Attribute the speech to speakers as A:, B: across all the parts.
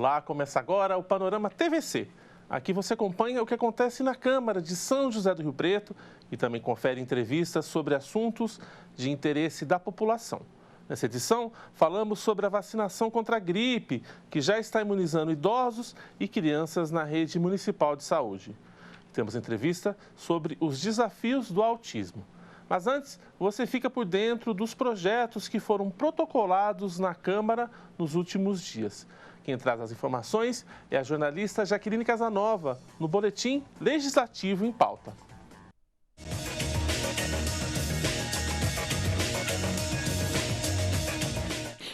A: Olá, começa agora o Panorama TVC. Aqui você acompanha o que acontece na Câmara de São José do Rio Preto e também confere entrevistas sobre assuntos de interesse da população. Nessa edição, falamos sobre a vacinação contra a gripe, que já está imunizando idosos e crianças na rede municipal de saúde. Temos entrevista sobre os desafios do autismo. Mas antes, você fica por dentro dos projetos que foram protocolados na Câmara nos últimos dias. Quem traz as informações é a jornalista Jaqueline Casanova, no Boletim Legislativo em Pauta.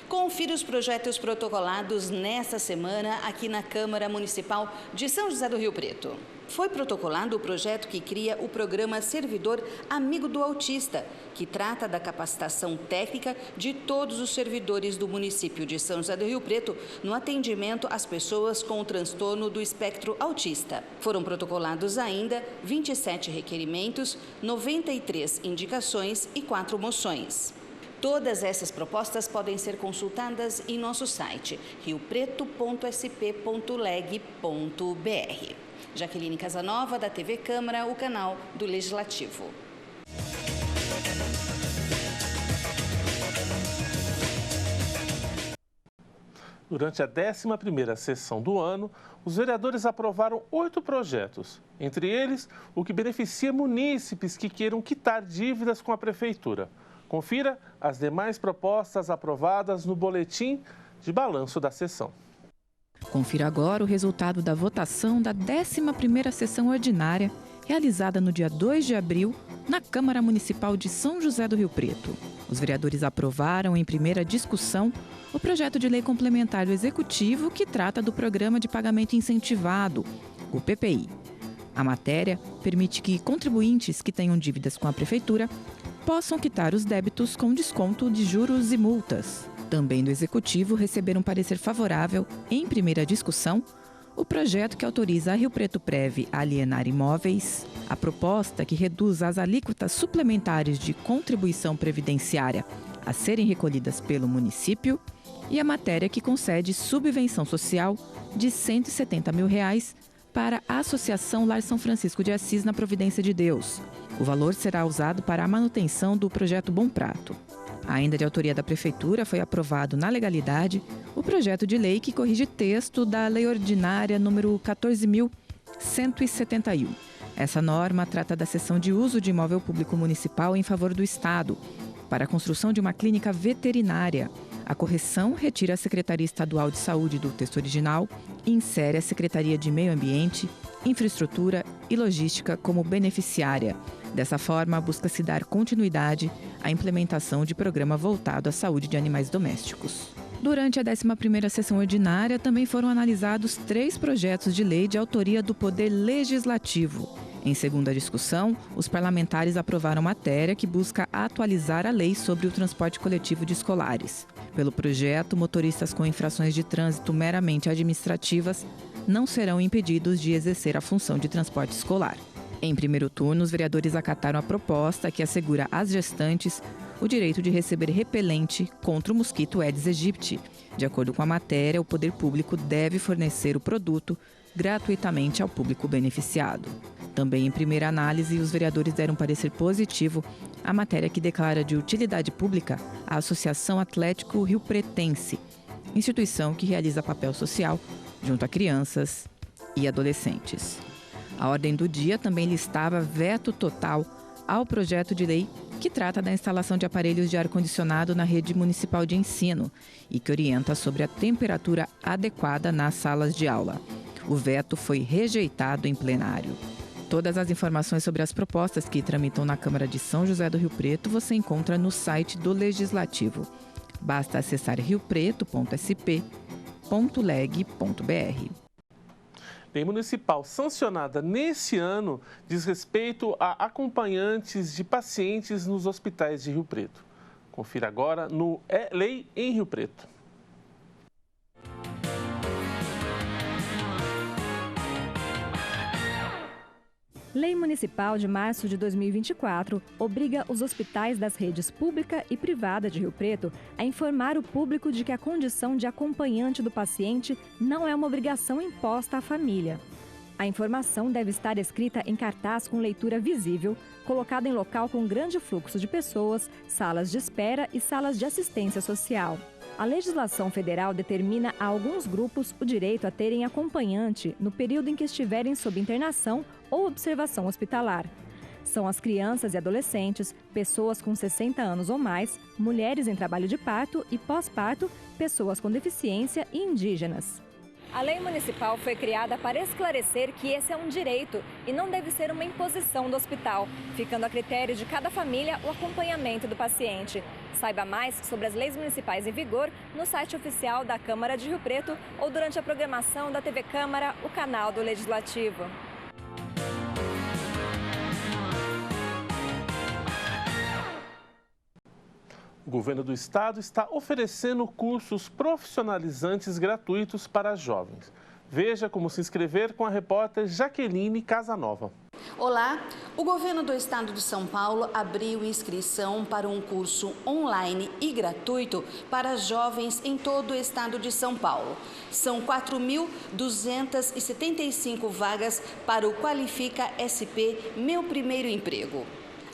B: Confira os projetos protocolados nesta semana aqui na Câmara Municipal de São José do Rio Preto. Foi protocolado o projeto que cria o programa Servidor Amigo do Autista, que trata da capacitação técnica de todos os servidores do município de São José do Rio Preto no atendimento às pessoas com o transtorno do espectro autista. Foram protocolados ainda 27 requerimentos, 93 indicações e 4 moções. Todas essas propostas podem ser consultadas em nosso site riopreto.sp.leg.br. Jaqueline Casanova, da TV Câmara, o canal do Legislativo.
A: Durante a 11ª sessão do ano, os vereadores aprovaram 8 projetos. Entre eles, o que beneficia munícipes que queiram quitar dívidas com a Prefeitura. Confira as demais propostas aprovadas no boletim de balanço da sessão.
C: Confira agora o resultado da votação da 11ª sessão ordinária, realizada no dia 2 de abril, na Câmara Municipal de São José do Rio Preto. Os vereadores aprovaram em primeira discussão o projeto de lei complementar do Executivo que trata do Programa de Pagamento Incentivado, o PPI. A matéria permite que contribuintes que tenham dívidas com a Prefeitura possam quitar os débitos com desconto de juros e multas. Também do Executivo receberam parecer favorável, em primeira discussão, o projeto que autoriza a Rio Preto Prev a alienar imóveis, a proposta que reduz as alíquotas suplementares de contribuição previdenciária a serem recolhidas pelo município e a matéria que concede subvenção social de R$ 170 mil para a Associação Lar São Francisco de Assis na Providência de Deus. O valor será usado para a manutenção do projeto Bom Prato. Ainda de autoria da Prefeitura, foi aprovado na legalidade o projeto de lei que corrige texto da Lei Ordinária número 14.171. Essa norma trata da cessão de uso de imóvel público municipal em favor do Estado para a construção de uma clínica veterinária. A correção retira a Secretaria Estadual de Saúde do texto original e insere a Secretaria de Meio Ambiente, Infraestrutura e Logística como beneficiária. Dessa forma, busca-se dar continuidade à implementação de programa voltado à saúde de animais domésticos. Durante a 11ª sessão ordinária, também foram analisados 3 projetos de lei de autoria do Poder Legislativo. Em segunda discussão, os parlamentares aprovaram matéria que busca atualizar a lei sobre o transporte coletivo de escolares. Pelo projeto, motoristas com infrações de trânsito meramente administrativas não serão impedidos de exercer a função de transporte escolar. Em primeiro turno, os vereadores acataram a proposta que assegura às gestantes o direito de receber repelente contra o mosquito Aedes aegypti. De acordo com a matéria, o poder público deve fornecer o produto gratuitamente ao público beneficiado. Também em primeira análise, os vereadores deram parecer positivo à matéria que declara de utilidade pública a Associação Atlético Rio Pretense, instituição que realiza papel social junto a crianças e adolescentes. A ordem do dia também listava veto total ao projeto de lei que trata da instalação de aparelhos de ar-condicionado na rede municipal de ensino e que orienta sobre a temperatura adequada nas salas de aula. O veto foi rejeitado em plenário. Todas as informações sobre as propostas que tramitam na Câmara de São José do Rio Preto você encontra no site do Legislativo. Basta acessar riopreto.sp.leg.br.
A: Lei municipal sancionada nesse ano diz respeito a acompanhantes de pacientes nos hospitais de Rio Preto. Confira agora no Lei em Rio Preto.
D: Lei Municipal de março de 2024 obriga os hospitais das redes pública e privada de Rio Preto a informar o público de que a condição de acompanhante do paciente não é uma obrigação imposta à família. A informação deve estar escrita em cartaz com leitura visível, colocada em local com grande fluxo de pessoas, salas de espera e salas de assistência social. A legislação federal determina a alguns grupos o direito a terem acompanhante no período em que estiverem sob internação ou observação hospitalar. São as crianças e adolescentes, pessoas com 60 anos ou mais, mulheres em trabalho de parto e pós-parto, pessoas com deficiência e indígenas. A lei municipal foi criada para esclarecer que esse é um direito e não deve ser uma imposição do hospital, ficando a critério de cada família o acompanhamento do paciente. Saiba mais sobre as leis municipais em vigor no site oficial da Câmara de Rio Preto ou durante a programação da TV Câmara, o canal do Legislativo.
A: O governo do estado está oferecendo cursos profissionalizantes gratuitos para jovens. Veja como se inscrever com a repórter Jaqueline Casanova.
B: Olá, o governo do estado de São Paulo abriu inscrição para um curso online e gratuito para jovens em todo o estado de São Paulo. São 4.275 vagas para o Qualifica SP Meu Primeiro Emprego.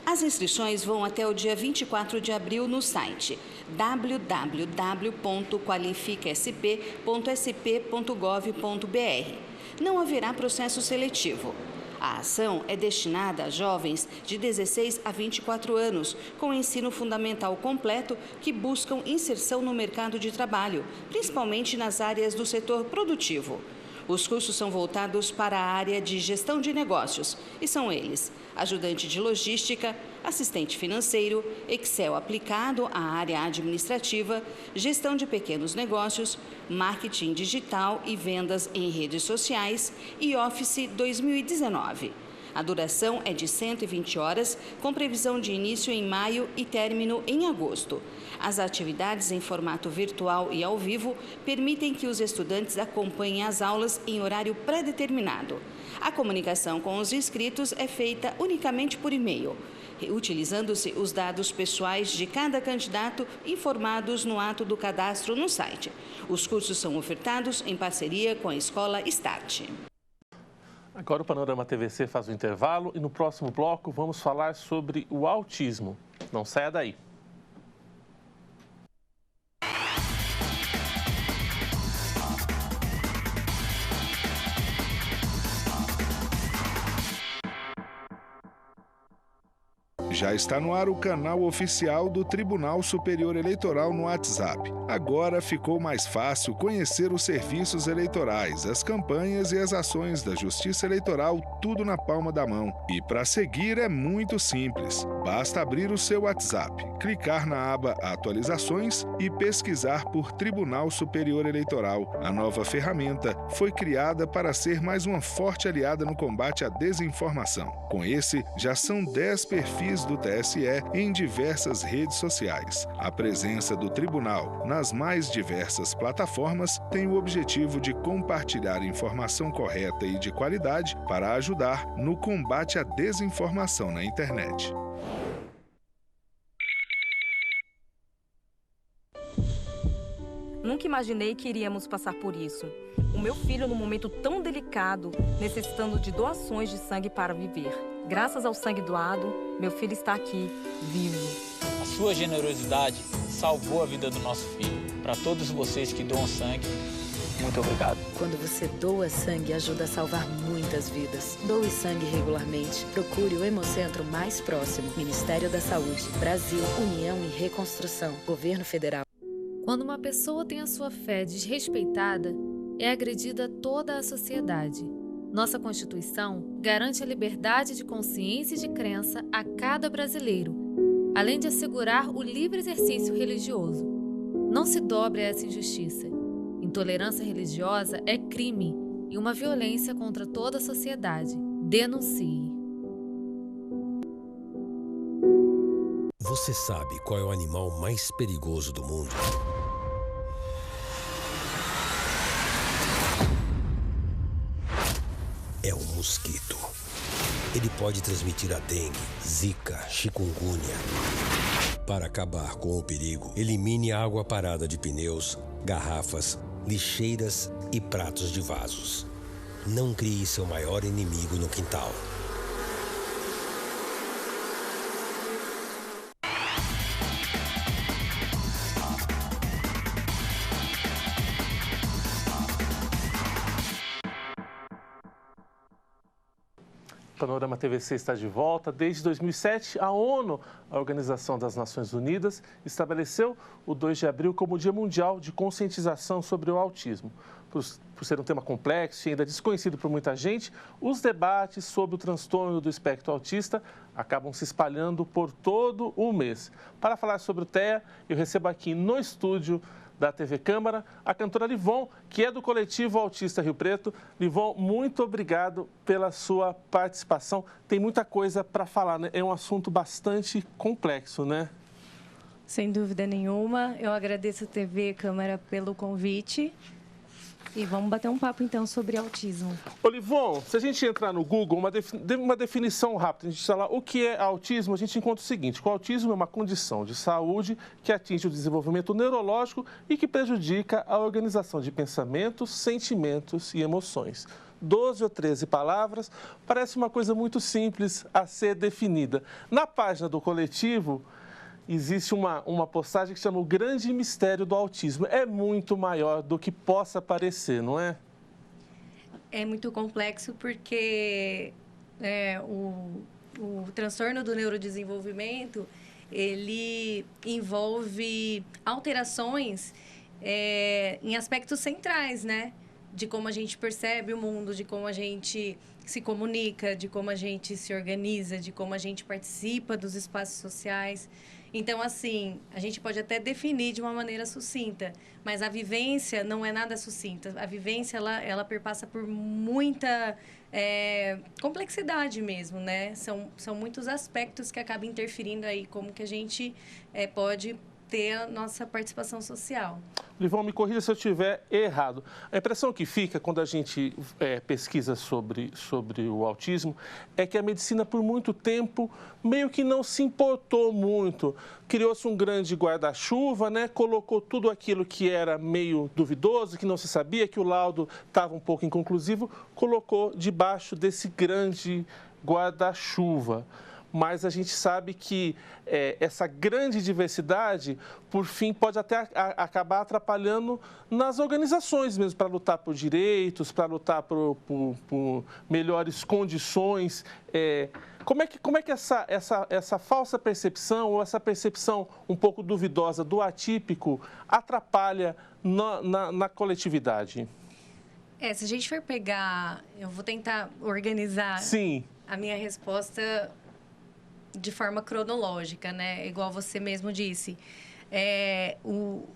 B: As inscrições vão até o dia 24 de abril no site www.qualificasp.sp.gov.br. Não haverá processo seletivo. A ação é destinada a jovens de 16 a 24 anos, com ensino fundamental completo que buscam inserção no mercado de trabalho, principalmente nas áreas do setor produtivo. Os cursos são voltados para a área de gestão de negócios e são eles: ajudante de logística, assistente financeiro, Excel aplicado à área administrativa, gestão de pequenos negócios, marketing digital e vendas em redes sociais e Office 2019. A duração é de 120 horas, com previsão de início em maio e término em agosto. As atividades em formato virtual e ao vivo permitem que os estudantes acompanhem as aulas em horário pré-determinado. A comunicação com os inscritos é feita unicamente por e-mail, utilizando-se os dados pessoais de cada candidato informados no ato do cadastro no site. Os cursos são ofertados em parceria com a Escola Start.
A: Agora o Panorama TVC faz o intervalo e no próximo bloco vamos falar sobre o autismo. Não saia daí.
E: Já está no ar o canal oficial do Tribunal Superior Eleitoral no WhatsApp. Agora ficou mais fácil conhecer os serviços eleitorais, as campanhas e as ações da Justiça Eleitoral, tudo na palma da mão. E para seguir é muito simples. Basta abrir o seu WhatsApp, clicar na aba Atualizações e pesquisar por Tribunal Superior Eleitoral. A nova ferramenta foi criada para ser mais uma forte aliada no combate à desinformação. Com esse, já são 10 perfis do TSE em diversas redes sociais. A presença do tribunal nas mais diversas plataformas tem o objetivo de compartilhar informação correta e de qualidade para ajudar no combate à desinformação na internet.
F: Nunca imaginei que iríamos passar por isso. O meu filho, num momento tão delicado, necessitando de doações de sangue para viver. Graças ao sangue doado, meu filho está aqui, vivo.
G: A sua generosidade salvou a vida do nosso filho. Para todos vocês que doam sangue, muito obrigado.
H: Quando você doa sangue, ajuda a salvar muitas vidas. Doe sangue regularmente. Procure o Hemocentro mais próximo. Ministério da Saúde, Brasil, União e Reconstrução, Governo Federal.
I: Quando uma pessoa tem a sua fé desrespeitada, é agredida toda a sociedade. Nossa Constituição garante a liberdade de consciência e de crença a cada brasileiro, além de assegurar o livre exercício religioso. Não se dobre a essa injustiça. Intolerância religiosa é crime e uma violência contra toda a sociedade. Denuncie.
J: Você sabe qual é o animal mais perigoso do mundo? É o mosquito. Ele pode transmitir a dengue, zika, chikungunya. Para acabar com o perigo, elimine a água parada de pneus, garrafas, lixeiras e pratos de vasos. Não crie seu maior inimigo no quintal.
A: O Panorama TVC está de volta. Desde 2007, a ONU, a Organização das Nações Unidas, estabeleceu o 2 de abril como Dia Mundial de Conscientização sobre o Autismo. Por ser um tema complexo e ainda desconhecido por muita gente, os debates sobre o transtorno do espectro autista acabam se espalhando por todo o mês. Para falar sobre o TEA, eu recebo aqui no estúdio da TV Câmara, a cantora Livon, que é do coletivo Autista Rio Preto. Livon, muito obrigado pela sua participação. Tem muita coisa para falar, né? É um assunto bastante complexo, né?
K: Sem dúvida nenhuma. Eu agradeço a TV Câmara pelo convite. E vamos bater um papo, então, sobre autismo.
A: Ô, Livon, se a gente entrar no Google, uma definição rápida, a gente falar o que é autismo, a gente encontra o seguinte: o autismo é uma condição de saúde que atinge o desenvolvimento neurológico e que prejudica a organização de pensamentos, sentimentos e emoções. 12 ou 13 palavras, parece uma coisa muito simples a ser definida. Na página do coletivo, existe uma postagem que chama O Grande Mistério do Autismo. É muito maior do que possa parecer, não é?
K: É muito complexo porque o transtorno do neurodesenvolvimento, ele envolve alterações em aspectos centrais, né? De como a gente percebe o mundo, de como a gente se comunica, de como a gente se organiza, de como a gente participa dos espaços sociais. Então, assim, a gente pode até definir de uma maneira sucinta, mas a vivência não é nada sucinta. A vivência, ela perpassa por muita complexidade mesmo, né? São muitos aspectos que acabam interferindo aí, como que a gente pode ter a nossa participação social.
A: Livon, me corrija se eu estiver errado. A impressão que fica quando a gente pesquisa sobre o autismo é que a medicina, por muito tempo, meio que não se importou muito. Criou-se um grande guarda-chuva, né? Colocou tudo aquilo que era meio duvidoso, que não se sabia, que o laudo estava um pouco inconclusivo, colocou debaixo desse grande guarda-chuva. Mas a gente sabe que essa grande diversidade, por fim, pode até acabar atrapalhando nas organizações mesmo, para lutar por direitos, para lutar por melhores condições. Como é que essa falsa percepção, ou essa percepção um pouco duvidosa do atípico, atrapalha na coletividade?
K: Se a gente for pegar, eu vou tentar organizar a minha resposta de forma cronológica, né? Igual você mesmo disse.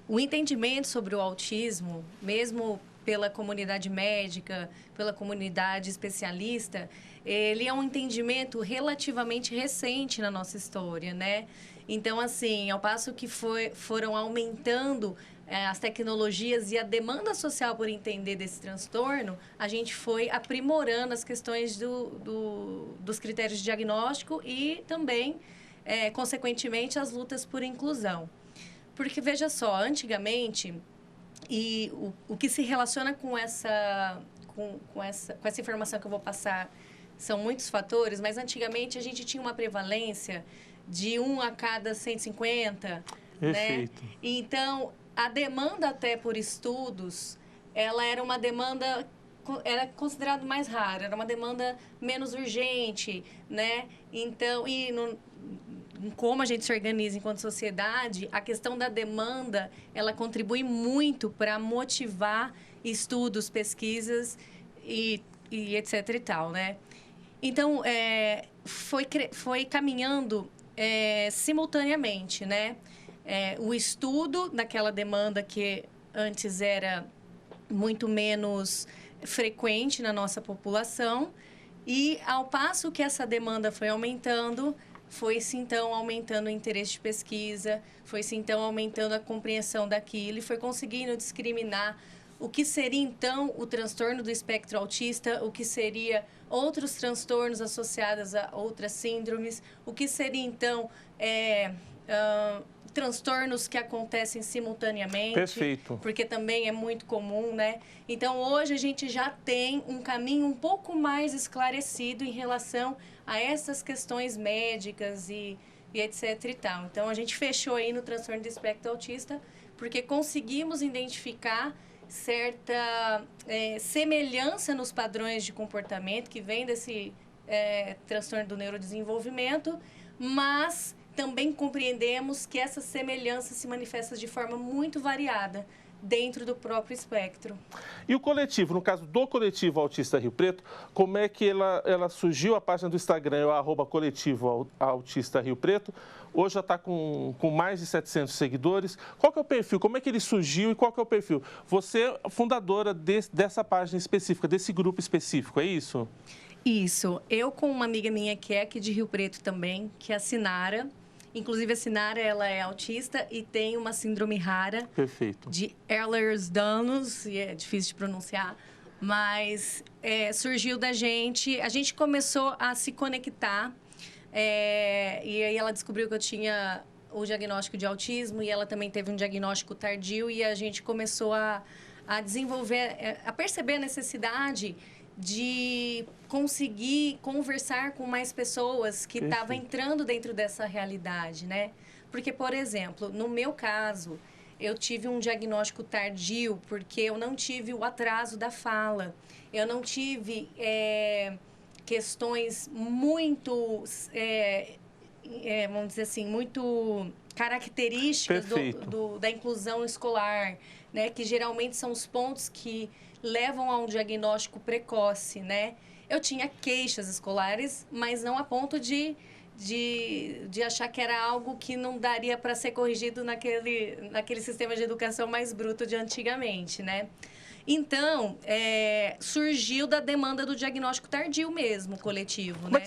K: O entendimento sobre o autismo, mesmo pela comunidade médica, pela comunidade especialista, ele é um entendimento relativamente recente na nossa história, né? Então, assim, ao passo que foram aumentando as tecnologias e a demanda social por entender desse transtorno, a gente foi aprimorando as questões dos critérios de diagnóstico e também, consequentemente, as lutas por inclusão. Porque, veja só, antigamente, e o que se relaciona com essa informação que eu vou passar são muitos fatores, mas antigamente a gente tinha uma prevalência de 1 a cada 150,
A: Perfeito.
K: Né? Então, a demanda até por estudos, ela era uma demanda, era considerado mais rara, era uma demanda menos urgente, né? Então, como a gente se organiza enquanto sociedade, a questão da demanda, ela contribui muito para motivar estudos, pesquisas e etc e tal, né? Então, foi caminhando simultaneamente, né? O estudo daquela demanda que antes era muito menos frequente na nossa população e, ao passo que essa demanda foi aumentando, foi-se, então, aumentando o interesse de pesquisa, foi-se, então, aumentando a compreensão daquilo e foi conseguindo discriminar o que seria, então, o transtorno do espectro autista, o que seria outros transtornos associados a outras síndromes, o que seria, então, transtornos que acontecem simultaneamente.
A: Perfeito.
K: Porque também é muito comum, né? Então, hoje a gente já tem um caminho um pouco mais esclarecido em relação a essas questões médicas e etc e tal. Então, a gente fechou aí no transtorno do espectro autista porque conseguimos identificar certa semelhança nos padrões de comportamento que vem desse transtorno do neurodesenvolvimento, mas também compreendemos que essa semelhança se manifesta de forma muito variada dentro do próprio espectro.
A: E o coletivo, no caso do Coletivo Autista Rio Preto, como é que ela surgiu? A página do Instagram é o @Coletivo Autista Rio Preto. Hoje já está com mais de 700 seguidores. Qual que é o perfil? Como é que ele surgiu e qual que é o perfil? Você é fundadora dessa página específica, desse grupo específico, é isso?
K: Isso. Eu com uma amiga minha que é aqui de Rio Preto também, que é a Sinara. Inclusive, a Sinara, ela é autista e tem uma síndrome rara.
A: Perfeito.
K: De Ehlers-Danlos, e é difícil de pronunciar, mas surgiu da gente. A gente começou a se conectar, e aí ela descobriu que eu tinha o diagnóstico de autismo e ela também teve um diagnóstico tardio e a gente começou a desenvolver, a perceber a necessidade de conseguir conversar com mais pessoas que estavam entrando dentro dessa realidade, né? Porque, por exemplo, no meu caso, eu tive um diagnóstico tardio porque eu não tive o atraso da fala. Eu não tive questões muito, vamos dizer assim, muito características da inclusão escolar, né? Que geralmente são os pontos que levam a um diagnóstico precoce, né? Eu tinha queixas escolares, mas não a ponto de achar que era algo que não daria para ser corrigido naquele sistema de educação mais bruto de antigamente, né? Então, surgiu da demanda do diagnóstico tardio mesmo, coletivo, né?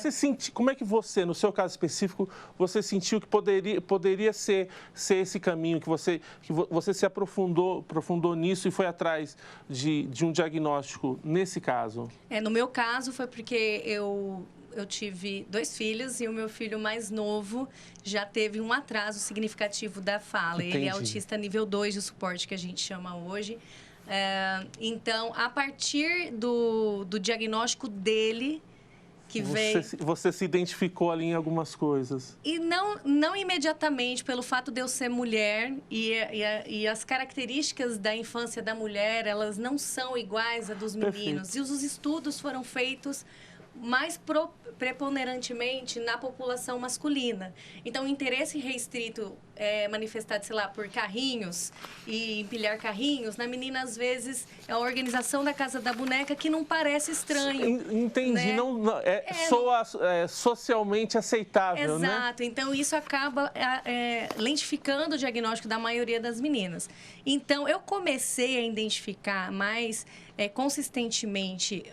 A: Como é que você, no seu caso específico, você sentiu que poderia ser esse caminho, que você se aprofundou nisso e foi atrás de um diagnóstico nesse caso?
K: No meu caso, foi porque eu tive 2 filhos e o meu filho mais novo já teve um atraso significativo da fala.
A: Entendi.
K: Ele é autista nível 2 de suporte, que a gente chama hoje. Então, a partir do diagnóstico dele, que veio...
A: Você se identificou ali em algumas coisas.
K: E não imediatamente, pelo fato de eu ser mulher e as características da infância da mulher, elas não são iguais a dos meninos. Perfeito. E os estudos foram feitos mais preponderantemente na população masculina. Então, o interesse restrito manifestado, sei lá, por carrinhos e empilhar carrinhos, na menina, às vezes, é a organização da casa da boneca que não parece estranho.
A: Entendi.
K: Né?
A: Soa socialmente aceitável, né?
K: Exato. Então, isso acaba lentificando o diagnóstico da maioria das meninas. Então, eu comecei a identificar mais consistentemente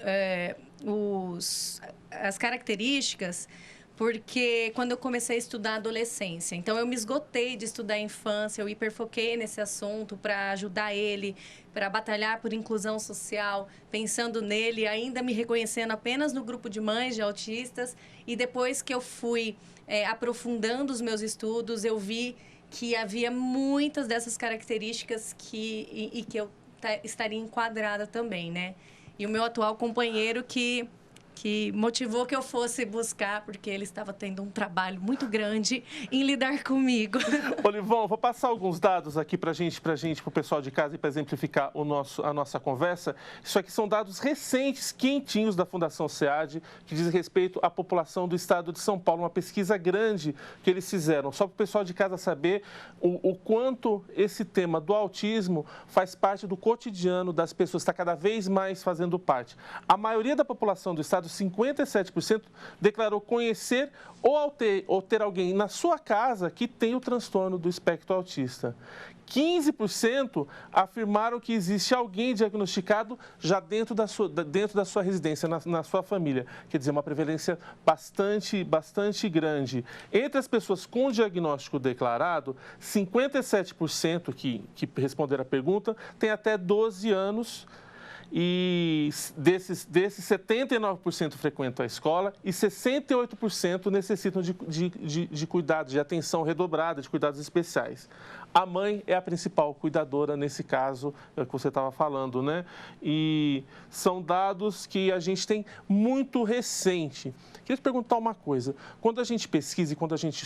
K: as características, porque quando eu comecei a estudar a adolescência, então eu me esgotei de estudar a infância, eu hiperfoquei nesse assunto para ajudar ele, para batalhar por inclusão social, pensando nele, ainda me reconhecendo apenas no grupo de mães de autistas, e depois que eu fui aprofundando os meus estudos, eu vi que havia muitas dessas características que eu estaria enquadrada também, né? E o meu atual companheiro que motivou que eu fosse buscar, porque ele estava tendo um trabalho muito grande em lidar comigo.
A: Olivon, vou passar alguns dados aqui para o pessoal de casa e para exemplificar a nossa conversa. Isso aqui são dados recentes, quentinhos da Fundação SEAD, que diz respeito à população do estado de São Paulo, uma pesquisa grande que eles fizeram, só para o pessoal de casa saber o quanto esse tema do autismo faz parte do cotidiano das pessoas, está cada vez mais fazendo parte. A maioria da população do estado 57% declarou conhecer ou ter alguém na sua casa que tem o transtorno do espectro autista. 15% afirmaram que existe alguém diagnosticado já dentro da sua residência, na sua família. Quer dizer, uma prevalência bastante grande. Entre as pessoas com diagnóstico declarado, 57% que responderam a pergunta têm até 12 anos. E desses 79% frequentam a escola e 68% necessitam de cuidados, de atenção redobrada, de cuidados especiais. A mãe é a principal cuidadora nesse caso que você estava falando, né? E são dados que a gente tem muito recente. Queria te perguntar uma coisa. Quando a gente pesquisa e quando a gente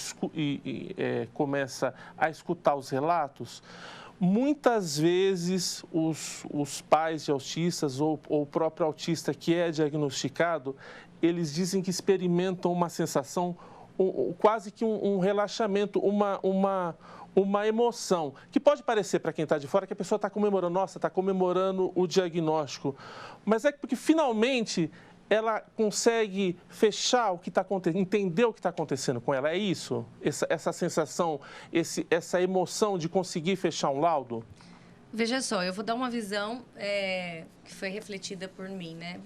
A: começa a escutar os relatos, muitas vezes os pais de autistas ou o próprio autista que é diagnosticado, eles dizem que experimentam uma sensação, quase que um relaxamento, uma emoção, que pode parecer para quem está de fora que a pessoa está comemorando, nossa, está comemorando o diagnóstico, mas é porque finalmente ela consegue fechar o que está acontecendo, entender o que está acontecendo com ela. É isso? Essa sensação, essa emoção de conseguir fechar um laudo?
K: Veja só, eu vou dar uma visão que foi refletida por mim, né?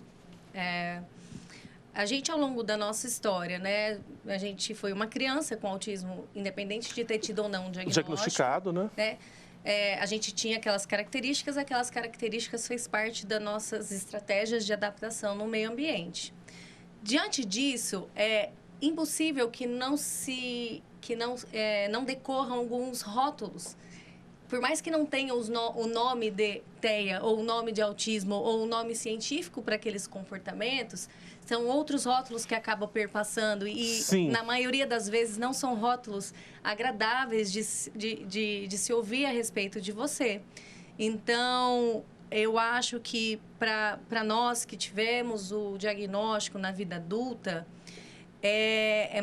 K: A gente, ao longo da nossa história, né? A gente foi uma criança com autismo, independente de ter tido ou não um
A: diagnosticado, né?
K: A gente tinha aquelas características fez parte das nossas estratégias de adaptação no meio ambiente. Diante disso, é impossível que não decorram alguns rótulos. Por mais que não tenha o nome de TEA, ou o nome de autismo, ou o nome científico para aqueles comportamentos, são outros rótulos que acabam perpassando e, sim, na maioria das vezes, não são rótulos agradáveis de se ouvir a respeito de você. Então, eu acho que para nós que tivemos o diagnóstico na vida adulta, é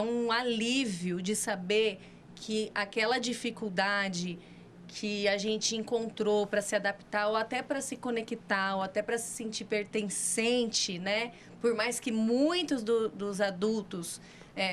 K: um alívio de saber que aquela dificuldade que a gente encontrou para se adaptar, ou até para se conectar, ou até para se sentir pertencente, né? Por mais que muitos dos adultos,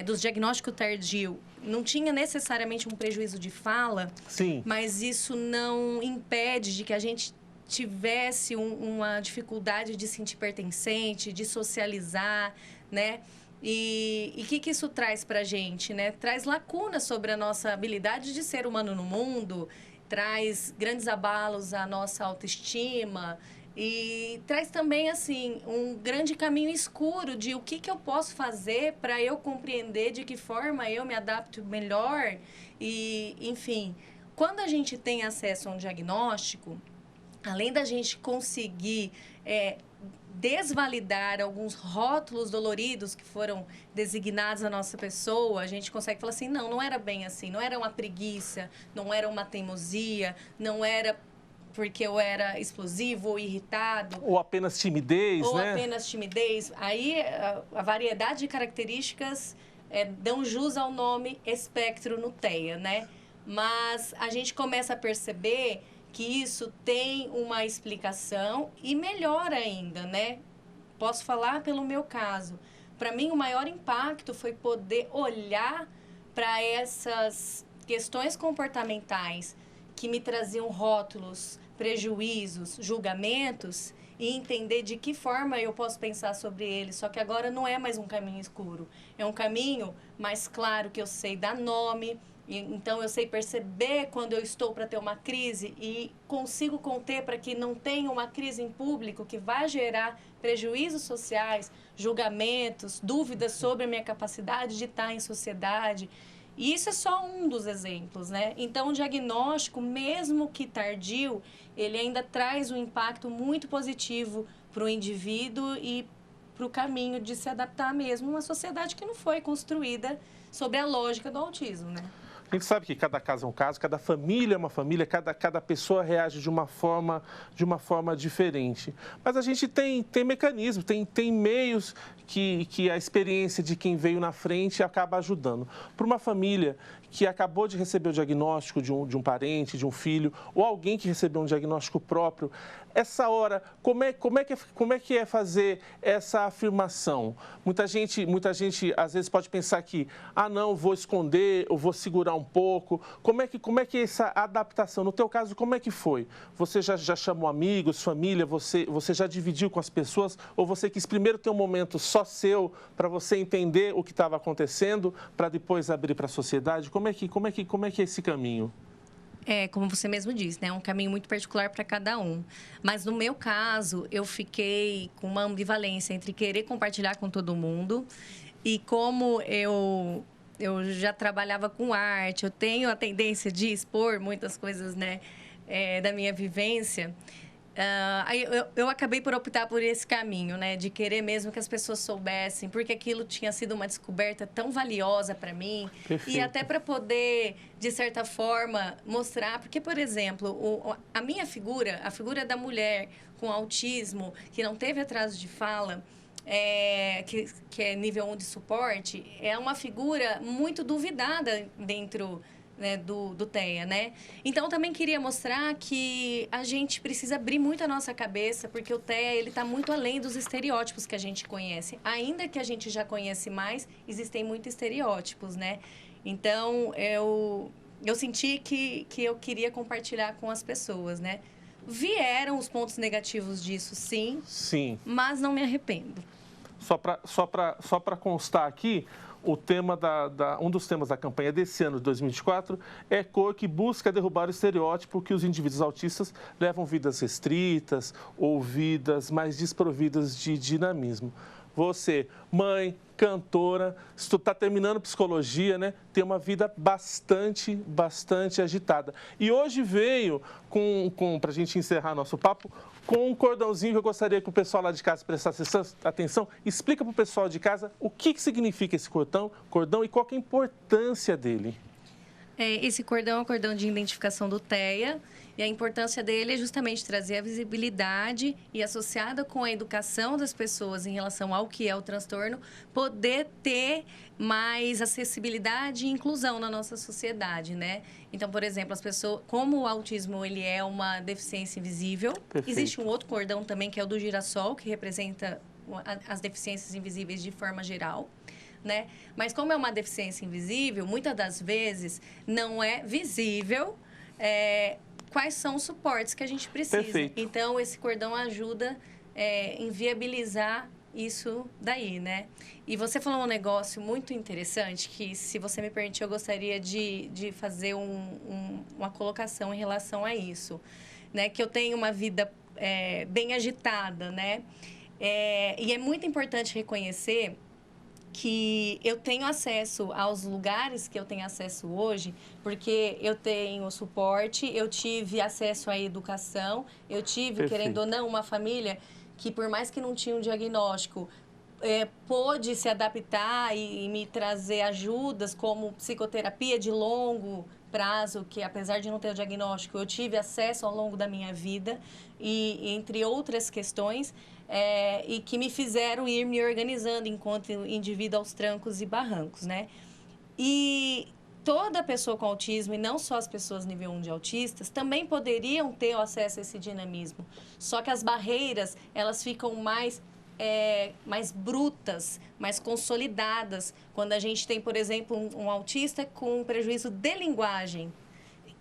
K: dos diagnósticos tardio, não tinha necessariamente um prejuízo de fala,
A: sim,
K: mas isso não impede de que a gente tivesse uma dificuldade de se sentir pertencente, de socializar, né? E o que isso traz para a gente, né? Traz lacunas sobre a nossa habilidade de ser humano no mundo, traz grandes abalos à nossa autoestima e traz também, assim, um grande caminho escuro de o que eu posso fazer para eu compreender de que forma eu me adapto melhor. E, enfim, quando a gente tem acesso a um diagnóstico, além da gente conseguir desvalidar alguns rótulos doloridos que foram designados à nossa pessoa, a gente consegue falar assim, não era bem assim, não era uma preguiça, não era uma teimosia, não era porque eu era explosivo ou irritado.
A: Ou apenas timidez,
K: ou
A: né?
K: Ou apenas timidez. Aí, a variedade de características dão jus ao nome espectro no TEA, né? Mas a gente começa a perceber que isso tem uma explicação e melhor ainda, né? Posso falar pelo meu caso. Para mim, o maior impacto foi poder olhar para essas questões comportamentais que me traziam rótulos, prejuízos, julgamentos e entender de que forma eu posso pensar sobre eles. Só que agora não é mais um caminho escuro. É um caminho mais claro que eu sei dar nome. Então, eu sei perceber quando eu estou para ter uma crise e consigo conter para que não tenha uma crise em público que vai gerar prejuízos sociais, julgamentos, dúvidas sobre a minha capacidade de estar em sociedade. E isso é só um dos exemplos, né? Então, o diagnóstico, mesmo que tardio, ele ainda traz um impacto muito positivo para o indivíduo e para o caminho de se adaptar mesmo a uma sociedade que não foi construída sobre a lógica do autismo, né?
A: A gente sabe que cada caso é um caso, cada família é uma família, cada pessoa reage de uma forma diferente. Mas a gente tem mecanismos, tem meios que a experiência de quem veio na frente acaba ajudando. Para uma família que acabou de receber o diagnóstico de um parente, de um filho, ou alguém que recebeu um diagnóstico próprio, essa hora, como é que é fazer essa afirmação? Muita gente às vezes pode pensar que, não, vou esconder, ou vou segurar um pouco. Como é que é essa adaptação? No teu caso, como é que foi? Você já chamou amigos, família, você já dividiu com as pessoas, ou você quis primeiro ter um momento só seu, para você entender o que estava acontecendo, para depois abrir para a sociedade? Como é que é esse caminho?
K: Como você mesmo disse, né? É um caminho muito particular para cada um. Mas no meu caso, eu fiquei com uma ambivalência entre querer compartilhar com todo mundo e como eu já trabalhava com arte, eu tenho a tendência de expor muitas coisas, né? Da minha vivência. Eu acabei por optar por esse caminho, né? De querer mesmo que as pessoas soubessem, porque aquilo tinha sido uma descoberta tão valiosa para mim. Perfeito. E até para poder, de certa forma, mostrar. Porque, por exemplo, a minha figura, a figura da mulher com autismo, que não teve atraso de fala, que é nível 1 de suporte, é uma figura muito duvidada dentro, né, do TEA, né? Então, eu também queria mostrar que a gente precisa abrir muito a nossa cabeça, porque o TEA, ele está muito além dos estereótipos que a gente conhece. Ainda que a gente já conhece mais, existem muitos estereótipos, né? Então, eu senti que eu queria compartilhar com as pessoas, né? Vieram os pontos negativos disso, sim. Sim. Mas não me arrependo.
A: Só para constar aqui, o tema um dos temas da campanha desse ano de 2024 é cor, que busca derrubar o estereótipo que os indivíduos autistas levam vidas restritas ou vidas mais desprovidas de dinamismo. Você, mãe, cantora, está terminando psicologia, né? Tem uma vida bastante agitada. E hoje veio, para a gente encerrar nosso papo, com um cordãozinho que eu gostaria que o pessoal lá de casa prestasse atenção. Explica para o pessoal de casa o que significa esse cordão e qual que é a importância dele.
K: Esse cordão é um cordão de identificação do TEA e a importância dele é justamente trazer a visibilidade e, associada com a educação das pessoas em relação ao que é o transtorno, poder ter mais acessibilidade e inclusão na nossa sociedade, né? Então, por exemplo, as pessoas, como o autismo ele é uma deficiência invisível, existe um outro cordão também que é o do girassol, que representa as deficiências invisíveis de forma geral. Né? Mas como é uma deficiência invisível, muitas das vezes não é visível quais são os suportes que a gente precisa. Perfeito. Então, esse cordão ajuda em viabilizar isso daí, né? E você falou um negócio muito interessante que, se você me permitir, eu gostaria de fazer uma colocação em relação a isso, né? Que eu tenho uma vida bem agitada, né? E é muito importante reconhecer que eu tenho acesso aos lugares que eu tenho acesso hoje, porque eu tenho suporte, eu tive acesso à educação, eu tive, Perfeito. Querendo ou não, uma família que, por mais que não tinha um diagnóstico, pôde se adaptar e me trazer ajudas como psicoterapia de longo prazo, que apesar de não ter o diagnóstico, eu tive acesso ao longo da minha vida, e entre outras questões, e que me fizeram ir me organizando enquanto indivíduo aos trancos e barrancos, né? E toda pessoa com autismo, e não só as pessoas nível 1 de autistas, também poderiam ter acesso a esse dinamismo. Só que as barreiras, elas ficam mais brutas, mais consolidadas, quando a gente tem, por exemplo, um autista com um prejuízo de linguagem.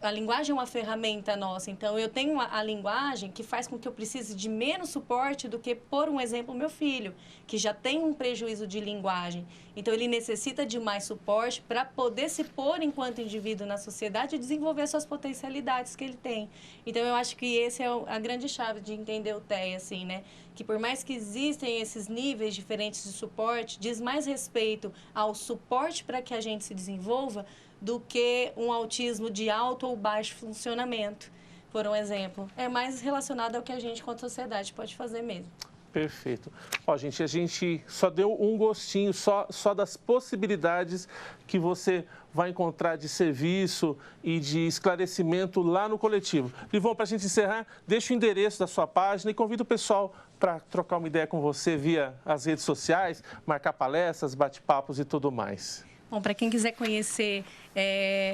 K: A linguagem é uma ferramenta nossa, então eu tenho a linguagem que faz com que eu precise de menos suporte do que, por um exemplo, meu filho, que já tem um prejuízo de linguagem. Então, ele necessita de mais suporte para poder se pôr enquanto indivíduo na sociedade e desenvolver suas potencialidades que ele tem. Então, eu acho que esse é a grande chave de entender o TEA, assim, né? Que por mais que existem esses níveis diferentes de suporte, diz mais respeito ao suporte para que a gente se desenvolva do que um autismo de alto ou baixo funcionamento, por um exemplo. É mais relacionado ao que a gente, quanto sociedade, pode fazer mesmo.
A: Perfeito. Ó, gente, a gente só deu um gostinho, só das possibilidades que você vai encontrar de serviço e de esclarecimento lá no coletivo. Livon, para a gente encerrar, deixa o endereço da sua página e convido o pessoal para trocar uma ideia com você via as redes sociais, marcar palestras, bate-papos e tudo mais.
K: Bom, para quem quiser conhecer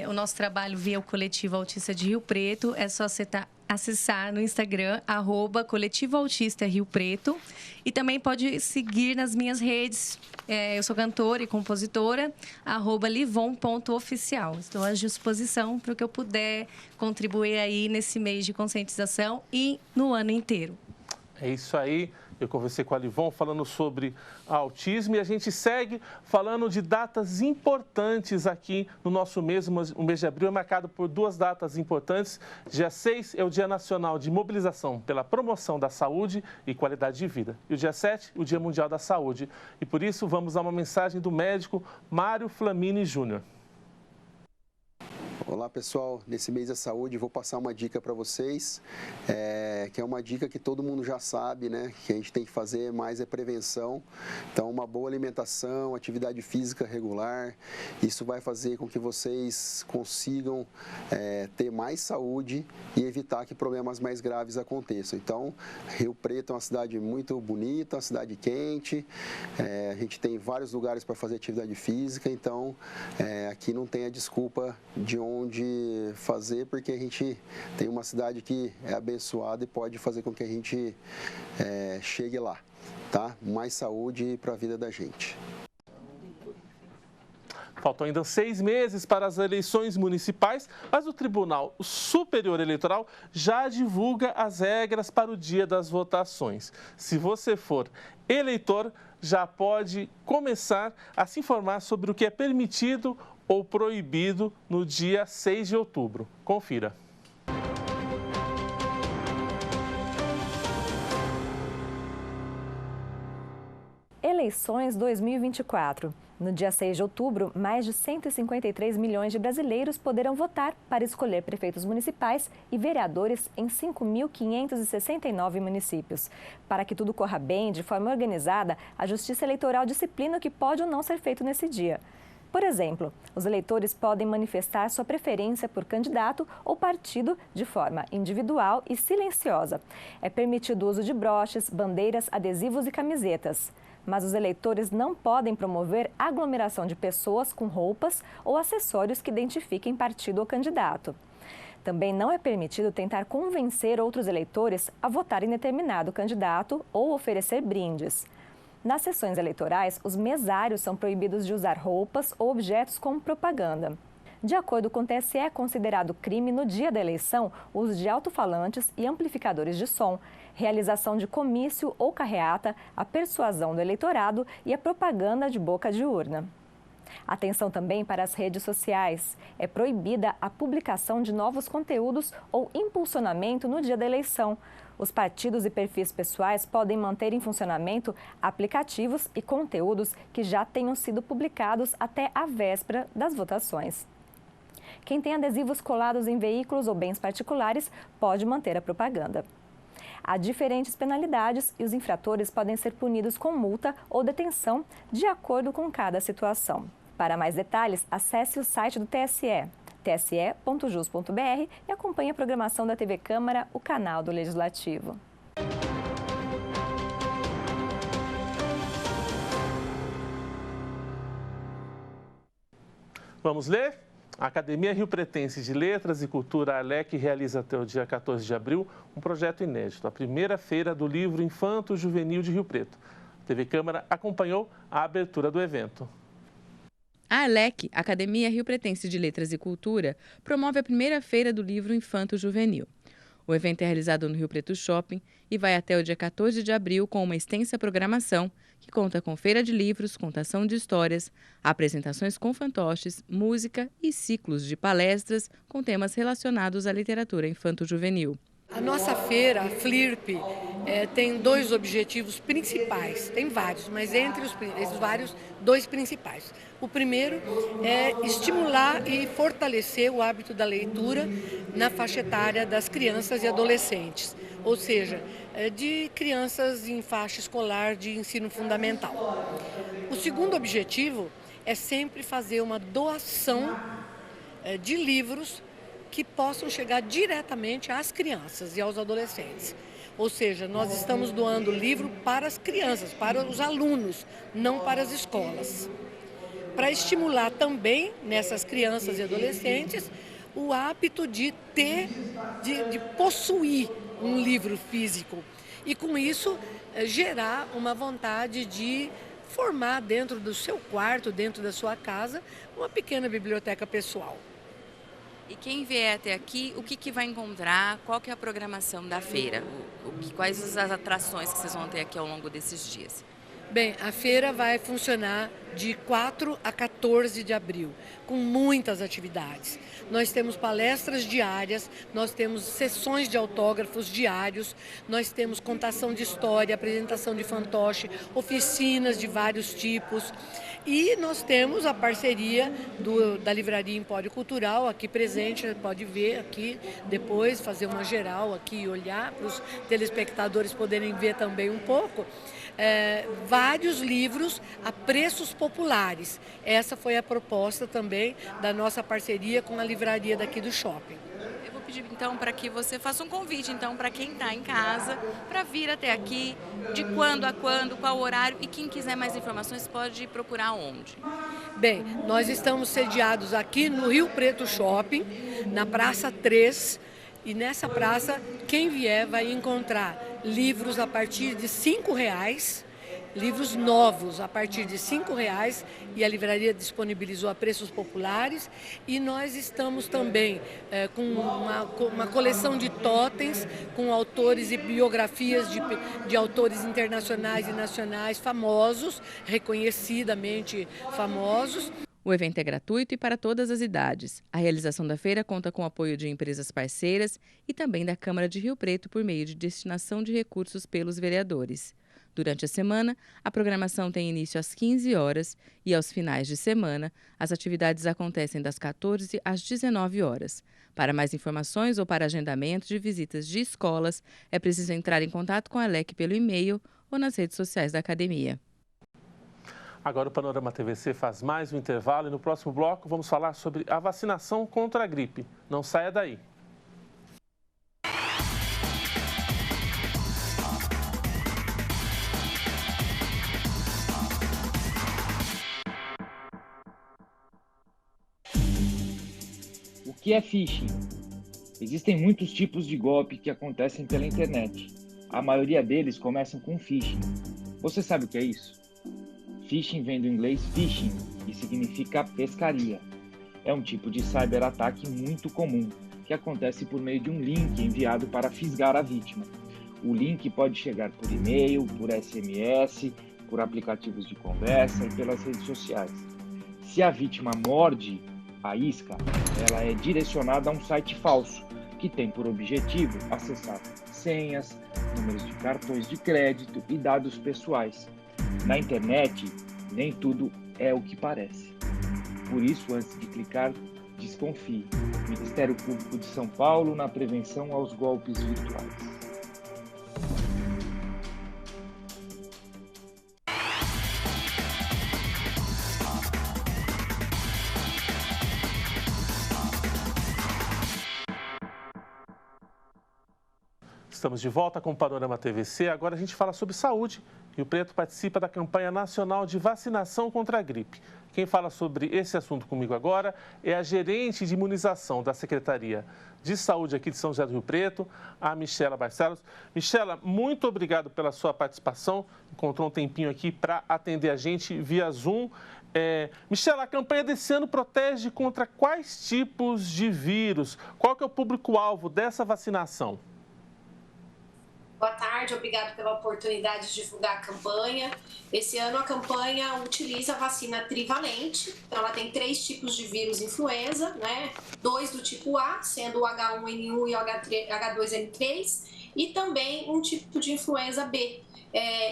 K: o nosso trabalho via o Coletivo Autista de Rio Preto, é só acessar no Instagram, @Coletivo Autista Rio Preto. E também pode seguir nas minhas redes, eu sou cantora e compositora, @livon.oficial. Estou à disposição para o que eu puder contribuir aí nesse mês de conscientização e no ano inteiro.
A: É isso aí. Eu conversei com a Livon falando sobre autismo e a gente segue falando de datas importantes aqui no nosso mês. O mês de abril é marcado por 2 datas importantes. Dia 6 é o Dia Nacional de Mobilização pela Promoção da Saúde e Qualidade de Vida. E o dia 7, o Dia Mundial da Saúde. E por isso vamos a uma mensagem do médico Mário Flamini Júnior.
L: Olá pessoal, nesse mês da saúde vou passar uma dica para vocês, que é uma dica que todo mundo já sabe, né? Que a gente tem que fazer mais é prevenção. Então uma boa alimentação, atividade física regular, isso vai fazer com que vocês consigam ter mais saúde e evitar que problemas mais graves aconteçam. Então Rio Preto é uma cidade muito bonita, uma cidade quente, a gente tem vários lugares para fazer atividade física, então aqui não tem a desculpa de onde fazer, porque a gente tem uma cidade que é abençoada e pode fazer com que a gente chegue lá, tá? Mais saúde para a vida da gente.
A: Faltam ainda 6 meses para as eleições municipais, mas o Tribunal Superior Eleitoral já divulga as regras para o dia das votações. Se você for eleitor, já pode começar a se informar sobre o que é permitido ou proibido no dia 6 de outubro. Confira.
D: Eleições 2024. No dia 6 de outubro, mais de 153 milhões de brasileiros poderão votar para escolher prefeitos municipais e vereadores em 5.569 municípios. Para que tudo corra bem, de forma organizada, a Justiça Eleitoral disciplina o que pode ou não ser feito nesse dia. Por exemplo, os eleitores podem manifestar sua preferência por candidato ou partido de forma individual e silenciosa. É permitido o uso de broches, bandeiras, adesivos e camisetas. Mas os eleitores não podem promover aglomeração de pessoas com roupas ou acessórios que identifiquem partido ou candidato. Também não é permitido tentar convencer outros eleitores a votar em determinado candidato ou oferecer brindes. Nas sessões eleitorais, os mesários são proibidos de usar roupas ou objetos como propaganda. De acordo com o TSE, é considerado crime no dia da eleição o uso de alto-falantes e amplificadores de som, realização de comício ou carreata, a persuasão do eleitorado e a propaganda de boca de urna. Atenção também para as redes sociais. É proibida a publicação de novos conteúdos ou impulsionamento no dia da eleição. Os partidos e perfis pessoais podem manter em funcionamento aplicativos e conteúdos que já tenham sido publicados até a véspera das votações. Quem tem adesivos colados em veículos ou bens particulares pode manter a propaganda. Há diferentes penalidades e os infratores podem ser punidos com multa ou detenção de acordo com cada situação. Para mais detalhes, acesse o site do TSE, tse.jus.br, e acompanhe a programação da TV Câmara, o canal do Legislativo.
A: Vamos ler? A Academia Rio Pretense de Letras e Cultura, ALEC, realiza até o dia 14 de abril um projeto inédito, a primeira feira do livro Infanto Juvenil de Rio Preto. A TV Câmara acompanhou a abertura do evento.
M: A ALEC, Academia Rio Pretense de Letras e Cultura, promove a primeira feira do livro Infanto Juvenil. O evento é realizado no Rio Preto Shopping e vai até o dia 14 de abril com uma extensa programação que conta com feira de livros, contação de histórias, apresentações com fantoches, música e ciclos de palestras com temas relacionados à literatura infanto-juvenil.
N: A nossa feira, a FLIRP, tem 2 objetivos principais, tem vários, mas entre esses vários, 2 principais. O primeiro é estimular e fortalecer o hábito da leitura na faixa etária das crianças e adolescentes, ou seja, de crianças em faixa escolar de ensino fundamental. O segundo objetivo é sempre fazer uma doação de livros que possam chegar diretamente às crianças e aos adolescentes. Ou seja, nós estamos doando livro para as crianças, para os alunos, não para as escolas. Para estimular também nessas crianças e adolescentes o hábito de possuir um livro físico e com isso gerar uma vontade de formar dentro do seu quarto, dentro da sua casa, uma pequena biblioteca pessoal.
M: E quem vier até aqui, o que vai encontrar? Qual que é a programação da feira? Quais as atrações que vocês vão ter aqui ao longo desses dias?
N: Bem, a feira vai funcionar de 4 a 14 de abril, com muitas atividades. Nós temos palestras diárias, nós temos sessões de autógrafos diários, nós temos contação de história, apresentação de fantoche, oficinas de vários tipos. E nós temos a parceria da Livraria Empório Cultural aqui presente, pode ver aqui depois, fazer uma geral aqui e olhar para os telespectadores poderem ver também um pouco. Vários livros a preços populares. Essa foi a proposta também da nossa parceria com a livraria daqui do shopping.
M: Eu vou pedir então para que você faça um convite então para quem está em casa para vir até aqui, de quando a quando, qual horário, e quem quiser mais informações pode procurar onde?
N: Bem, nós estamos sediados aqui no Rio Preto Shopping, na Praça 3, e nessa praça quem vier vai encontrar livros a partir de R$5, livros novos a partir de R$5, e a livraria disponibilizou a preços populares. E nós estamos também com uma coleção de totens com autores e biografias de autores internacionais e nacionais famosos, reconhecidamente famosos.
M: O evento é gratuito e para todas as idades. A realização da feira conta com o apoio de empresas parceiras e também da Câmara de Rio Preto por meio de destinação de recursos pelos vereadores. Durante a semana, a programação tem início às 15 horas e aos finais de semana, as atividades acontecem das 14 às 19 horas. Para mais informações ou para agendamento de visitas de escolas, é preciso entrar em contato com a LEC pelo e-mail ou nas redes sociais da academia.
A: Agora o Panorama TVC faz mais um intervalo e no próximo bloco vamos falar sobre a vacinação contra a gripe. Não saia daí.
O: O que é phishing? Existem muitos tipos de golpe que acontecem pela internet. A maioria deles começam com phishing. Você sabe o que é isso? Phishing vem do inglês fishing, que significa pescaria. É um tipo de cyberataque muito comum, que acontece por meio de um link enviado para fisgar a vítima. O link pode chegar por e-mail, por SMS, por aplicativos de conversa e pelas redes sociais. Se a vítima morde a isca, ela é direcionada a um site falso, que tem por objetivo acessar senhas, números de cartões de crédito e dados pessoais. Na internet, nem tudo é o que parece. Por isso, antes de clicar, desconfie. Ministério Público de São Paulo na prevenção aos golpes virtuais.
A: Estamos de volta com o Panorama TVC. Agora a gente fala sobre saúde. Rio Preto participa da campanha nacional de vacinação contra a gripe. Quem fala sobre esse assunto comigo agora é a gerente de imunização da Secretaria de Saúde aqui de São José do Rio Preto, a Michela Barcelos. Michela, muito obrigado pela sua participação. Encontrou um tempinho aqui para atender a gente via Zoom. Michela, a campanha desse ano protege contra quais tipos de vírus? Qual que é o público-alvo dessa vacinação?
P: Boa tarde, obrigado pela oportunidade de divulgar a campanha. Esse ano a campanha utiliza a vacina trivalente, então ela tem 3 tipos de vírus influenza, né? 2 do tipo A, sendo o H1N1 e o H2N3, e também um tipo de influenza B.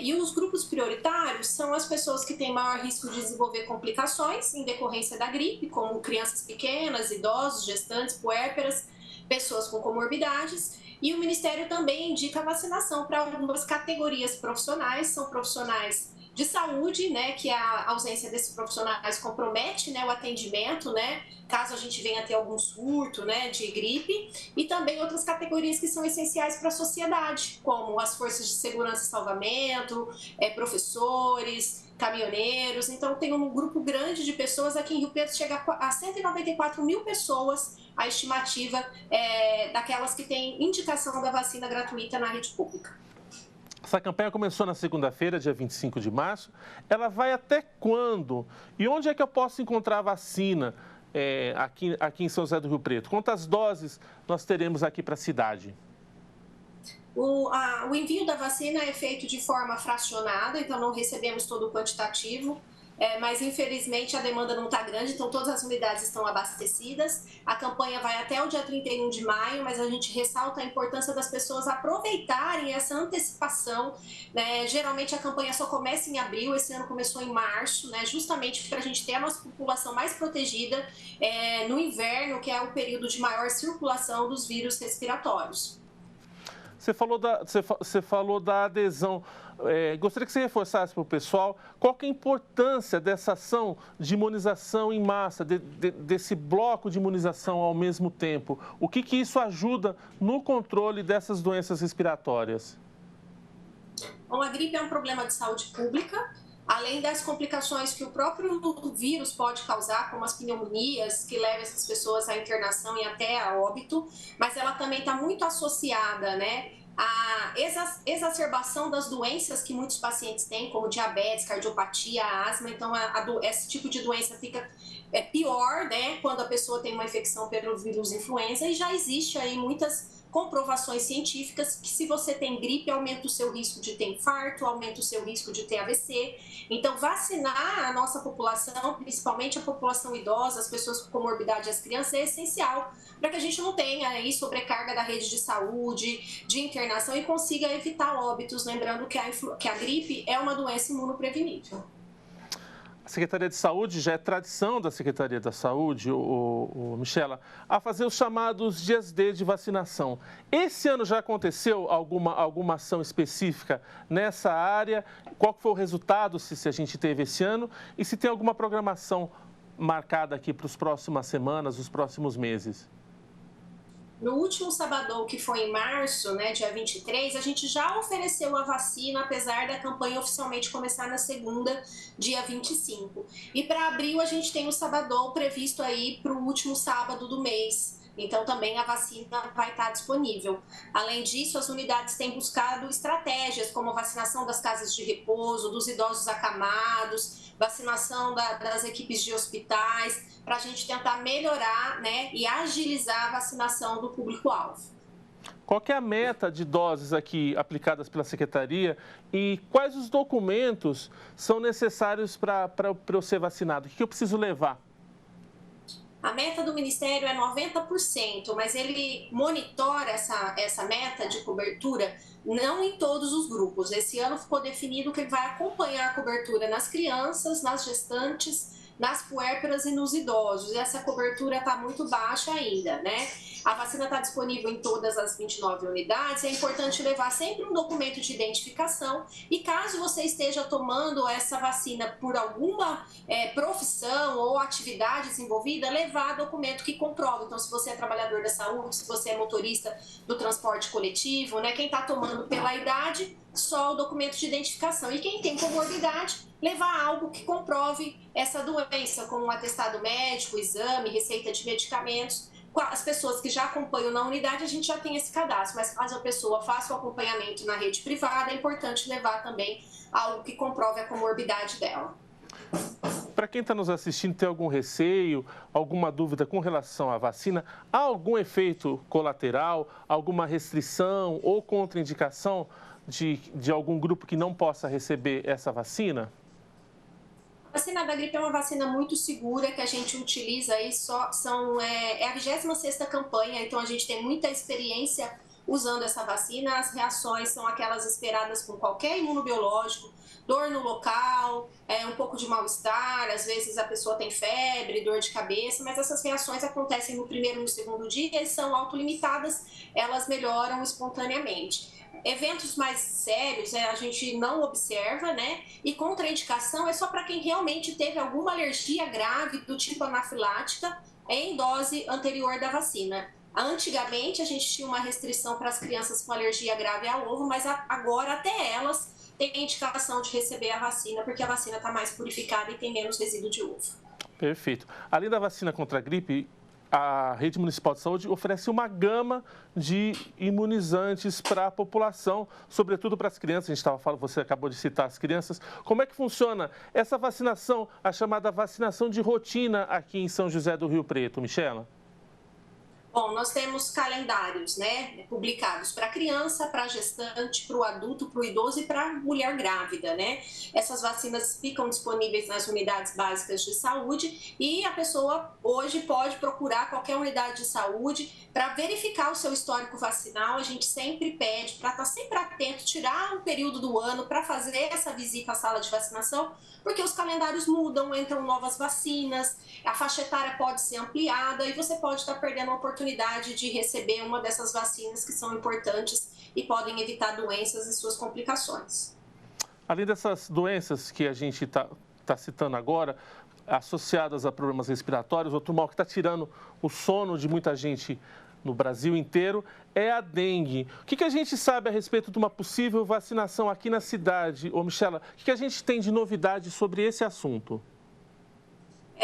P: E os grupos prioritários são as pessoas que têm maior risco de desenvolver complicações em decorrência da gripe, como crianças pequenas, idosos, gestantes, puérperas, pessoas com comorbidades. E o Ministério também indica a vacinação para algumas categorias profissionais, são profissionais de saúde, né, que a ausência desses profissionais compromete, né, o atendimento, né, caso a gente venha a ter algum surto, né, de gripe, e também outras categorias que são essenciais para a sociedade, como as forças de segurança e salvamento, professores, caminhoneiros. Então tem um grupo grande de pessoas. Aqui em Rio Preto chega a 194 mil pessoas a estimativa daquelas que têm indicação da vacina gratuita na rede pública.
A: Essa campanha começou na segunda-feira, dia 25 de março. Ela vai até quando? E onde é que eu posso encontrar a vacina aqui em São José do Rio Preto? Quantas doses nós teremos aqui para a cidade?
P: O envio da vacina é feito de forma fracionada, então não recebemos todo o quantitativo. Mas infelizmente a demanda não está grande, então todas as unidades estão abastecidas. A campanha vai até o dia 31 de maio, mas a gente ressalta a importância das pessoas aproveitarem essa antecipação, né? Geralmente a campanha só começa em abril, esse ano começou em março, né? Justamente para a gente ter a nossa população mais protegida no inverno, que é o período de maior circulação dos vírus respiratórios.
A: Você falou da adesão. Gostaria que você reforçasse para o pessoal qual que é a importância dessa ação de imunização em massa, desse bloco de imunização ao mesmo tempo. O que isso ajuda no controle dessas doenças respiratórias?
P: Bom, a gripe é um problema de saúde pública, além das complicações que o próprio vírus pode causar, como as pneumonias, que levam essas pessoas à internação e até a óbito, mas ela também está muito associada, né, à exacerbação das doenças que muitos pacientes têm, como diabetes, cardiopatia, asma. Então, esse tipo de doença fica pior, né, quando a pessoa tem uma infecção pelo vírus influenza, e já existe aí muitas comprovações científicas que se você tem gripe, aumenta o seu risco de ter infarto, aumenta o seu risco de ter AVC. Então, vacinar a nossa população, principalmente a população idosa, as pessoas com comorbidade e as crianças, é essencial para que a gente não tenha aí sobrecarga da rede de saúde, de internação, e consiga evitar óbitos, lembrando que a gripe é uma doença imunoprevenível.
A: A Secretaria de Saúde, já é tradição da Secretaria da Saúde, Michela, a fazer os chamados dias D de vacinação. Esse ano já aconteceu alguma ação específica nessa área? Qual foi o resultado, se a gente teve esse ano? E se tem alguma programação marcada aqui para as próximas semanas, os próximos meses?
P: No último sabadão, que foi em março, né, dia 23, a gente já ofereceu a vacina, apesar da campanha oficialmente começar na segunda, dia 25. E para abril a gente tem o sabadão previsto aí para o último sábado do mês. Então também a vacina vai estar disponível. Além disso, as unidades têm buscado estratégias como a vacinação das casas de repouso, dos idosos acamados, vacinação das equipes de hospitais, para a gente tentar melhorar, né, e agilizar a vacinação do público-alvo.
A: Qual que é a meta de doses aqui aplicadas pela Secretaria e quais os documentos são necessários para eu ser vacinado? O que eu preciso levar?
P: A meta do Ministério é 90%, mas ele monitora essa meta de cobertura não em todos os grupos. Esse ano ficou definido que ele vai acompanhar a cobertura nas crianças, nas gestantes, nas puérperas e nos idosos. E essa cobertura está muito baixa ainda, né? A vacina está disponível em todas as 29 unidades. É importante levar sempre um documento de identificação e caso você esteja tomando essa vacina por alguma profissão ou atividade desenvolvida, levar documento que comprova. Então, se você é trabalhador da saúde, se você é motorista do transporte coletivo, né? Quem está tomando pela idade, só o documento de identificação. E quem tem comorbidade, levar algo que comprove essa doença, como um atestado médico, exame, receita de medicamentos. As pessoas que já acompanham na unidade, a gente já tem esse cadastro, mas caso a pessoa faça o acompanhamento na rede privada, é importante levar também algo que comprove a comorbidade dela.
A: Para quem está nos assistindo, tem algum receio, alguma dúvida com relação à vacina? Há algum efeito colateral, alguma restrição ou contraindicação de algum grupo que não possa receber essa vacina?
P: A vacina da gripe é uma vacina muito segura que a gente utiliza aí, é a 26ª campanha, então a gente tem muita experiência usando essa vacina. As reações são aquelas esperadas com qualquer imunobiológico, dor no local, um pouco de mal-estar, às vezes a pessoa tem febre, dor de cabeça, mas essas reações acontecem no primeiro e no segundo dia e são autolimitadas, elas melhoram espontaneamente. Eventos mais sérios a gente não observa, né? E contraindicação é só para quem realmente teve alguma alergia grave do tipo anafilática em dose anterior da vacina. Antigamente a gente tinha uma restrição para as crianças com alergia grave ao ovo, mas agora até elas têm indicação de receber a vacina, porque a vacina está mais purificada e tem menos resíduo de ovo.
A: Perfeito. Além da vacina contra a gripe, a Rede Municipal de Saúde oferece uma gama de imunizantes para a população, sobretudo para as crianças. A gente estava falando, você acabou de citar as crianças. Como é que funciona essa vacinação, a chamada vacinação de rotina aqui em São José do Rio Preto, Michela?
P: Bom, nós temos calendários, né, publicados para criança, para gestante, para o adulto, para o idoso e para a mulher grávida, né? Essas vacinas ficam disponíveis nas unidades básicas de saúde e a pessoa hoje pode procurar qualquer unidade de saúde para verificar o seu histórico vacinal. A gente sempre pede para estar sempre atento, tirar um período do ano para fazer essa visita à sala de vacinação, porque os calendários mudam, entram novas vacinas, a faixa etária pode ser ampliada e você pode estar perdendo a oportunidade de receber uma dessas vacinas que são importantes e podem evitar doenças e suas complicações.
A: Além dessas doenças que a gente está citando agora, associadas a problemas respiratórios, outro mal que está tirando o sono de muita gente no Brasil inteiro é a dengue. O que a gente sabe a respeito de uma possível vacinação aqui na cidade? Ô, Michela, o que a gente tem de novidade sobre esse assunto?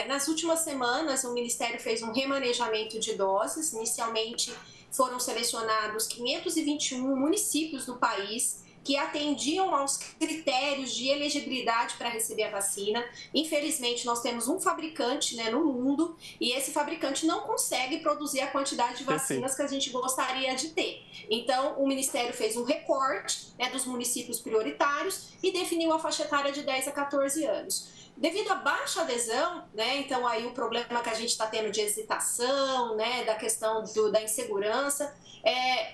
P: Nas últimas semanas, o Ministério fez um remanejamento de doses. Inicialmente, foram selecionados 521 municípios do país que atendiam aos critérios de elegibilidade para receber a vacina. Infelizmente, nós temos um fabricante, né, no mundo e esse fabricante não consegue produzir a quantidade de vacinas que a gente gostaria de ter. Então, o Ministério fez um recorte, né, dos municípios prioritários e definiu a faixa etária de 10 a 14 anos. Devido à baixa adesão, né, então aí o problema que a gente está tendo de hesitação, né, da questão da insegurança,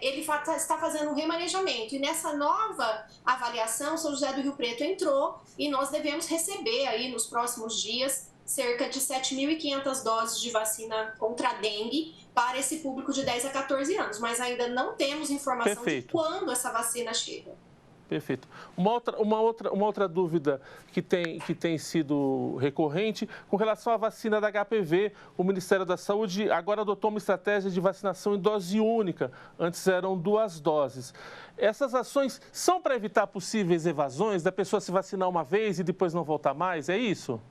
P: ele está fazendo um remanejamento. E nessa nova avaliação, São José do Rio Preto entrou e nós devemos receber aí nos próximos dias cerca de 7.500 doses de vacina contra a dengue para esse público de 10 a 14 anos. Mas ainda não temos informação de quando essa vacina chega.
A: Perfeito. Uma outra dúvida que tem sido recorrente, com relação à vacina da HPV, o Ministério da Saúde agora adotou uma estratégia de vacinação em dose única, antes eram 2 doses. Essas ações são para evitar possíveis evasões, da pessoa se vacinar uma vez e depois não voltar mais, é isso?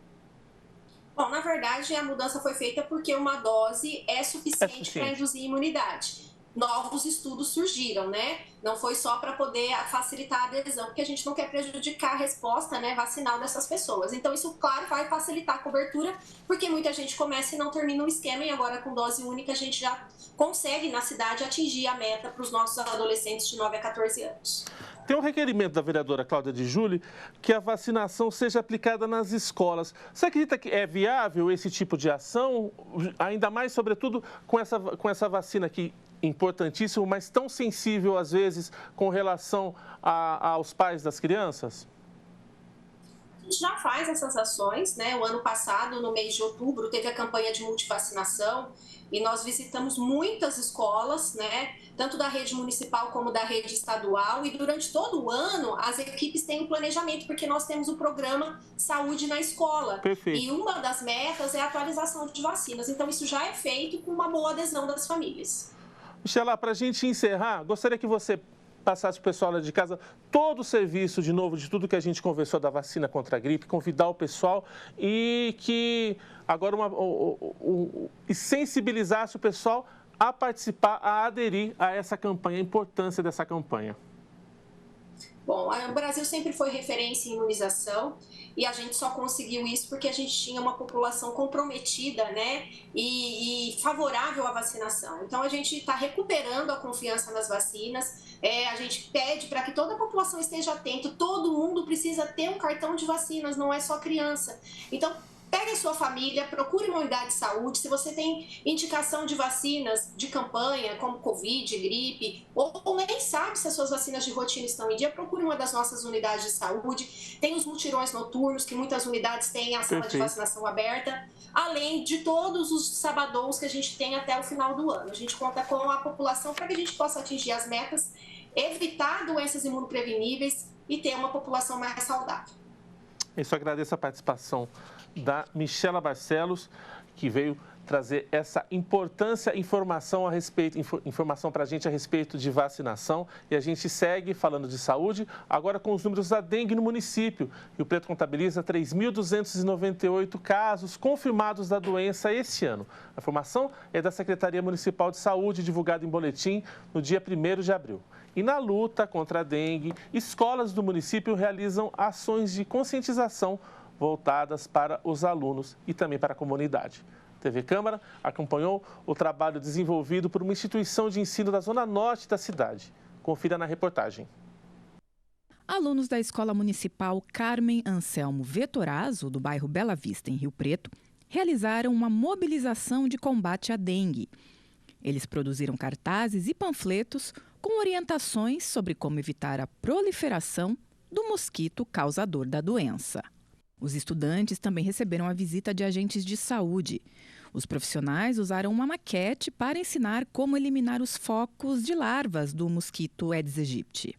P: Bom, na verdade, a mudança foi feita porque uma dose é suficiente para induzir imunidade. Novos estudos surgiram, né? Não foi só para poder facilitar a adesão, porque a gente não quer prejudicar a resposta, né, vacinal dessas pessoas. Então, isso, claro, vai facilitar a cobertura, porque muita gente começa e não termina o esquema, e agora com dose única a gente já consegue, na cidade, atingir a meta para os nossos adolescentes de 9 a 14 anos.
A: Tem um requerimento da vereadora Cláudia de Júlio que a vacinação seja aplicada nas escolas. Você acredita que é viável esse tipo de ação, ainda mais, sobretudo, com essa vacina aqui? Importantíssimo, mas tão sensível às vezes com relação aos pais das crianças?
P: A gente já faz essas ações, né? O ano passado, no mês de outubro, teve a campanha de multivacinação e nós visitamos muitas escolas, né? Tanto da rede municipal como da rede estadual, e durante todo o ano as equipes têm um planejamento, porque nós temos o programa Saúde na Escola.
A: Perfeito.
P: E uma das metas é a atualização de vacinas, então isso já é feito com uma boa adesão das famílias.
A: Michela, para a gente encerrar, gostaria que você passasse para o pessoal lá de casa todo o serviço, de novo, de tudo que a gente conversou da vacina contra a gripe, convidar o pessoal e que agora e sensibilizasse o pessoal a participar, a aderir a essa campanha, a importância dessa campanha.
P: Bom, o Brasil sempre foi referência em imunização e a gente só conseguiu isso porque a gente tinha uma população comprometida, né, e favorável à vacinação. Então, a gente está recuperando a confiança nas vacinas, a gente pede para que toda a população esteja atenta, todo mundo precisa ter um cartão de vacinas, não é só criança. Então, pegue a sua família, procure uma unidade de saúde. Se você tem indicação de vacinas de campanha, como Covid, gripe, ou nem sabe se as suas vacinas de rotina estão em dia, procure uma das nossas unidades de saúde. Tem os mutirões noturnos, que muitas unidades têm a sala de vacinação aberta, além de todos os sabadões que a gente tem até o final do ano. A gente conta com a população para que a gente possa atingir as metas, evitar doenças imunopreveníveis e ter uma população mais saudável.
A: Eu agradeço a participação da Michela Barcelos, que veio trazer essa informação para a gente a respeito de vacinação. E a gente segue falando de saúde, agora com os números da dengue no município. Rio Preto contabiliza 3.298 casos confirmados da doença este ano. A informação é da Secretaria Municipal de Saúde, divulgada em boletim no dia 1º de abril. E na luta contra a dengue, escolas do município realizam ações de conscientização voltadas para os alunos e também para a comunidade. A TV Câmara acompanhou o trabalho desenvolvido por uma instituição de ensino da zona norte da cidade. Confira na reportagem.
C: Alunos da Escola Municipal Carmen Anselmo Vettorazzo, do bairro Bela Vista, em Rio Preto, realizaram uma mobilização de combate à dengue. Eles produziram cartazes e panfletos com orientações sobre como evitar a proliferação do mosquito causador da doença. Os estudantes também receberam a visita de agentes de saúde. Os profissionais usaram uma maquete para ensinar como eliminar os focos de larvas do mosquito Aedes aegypti.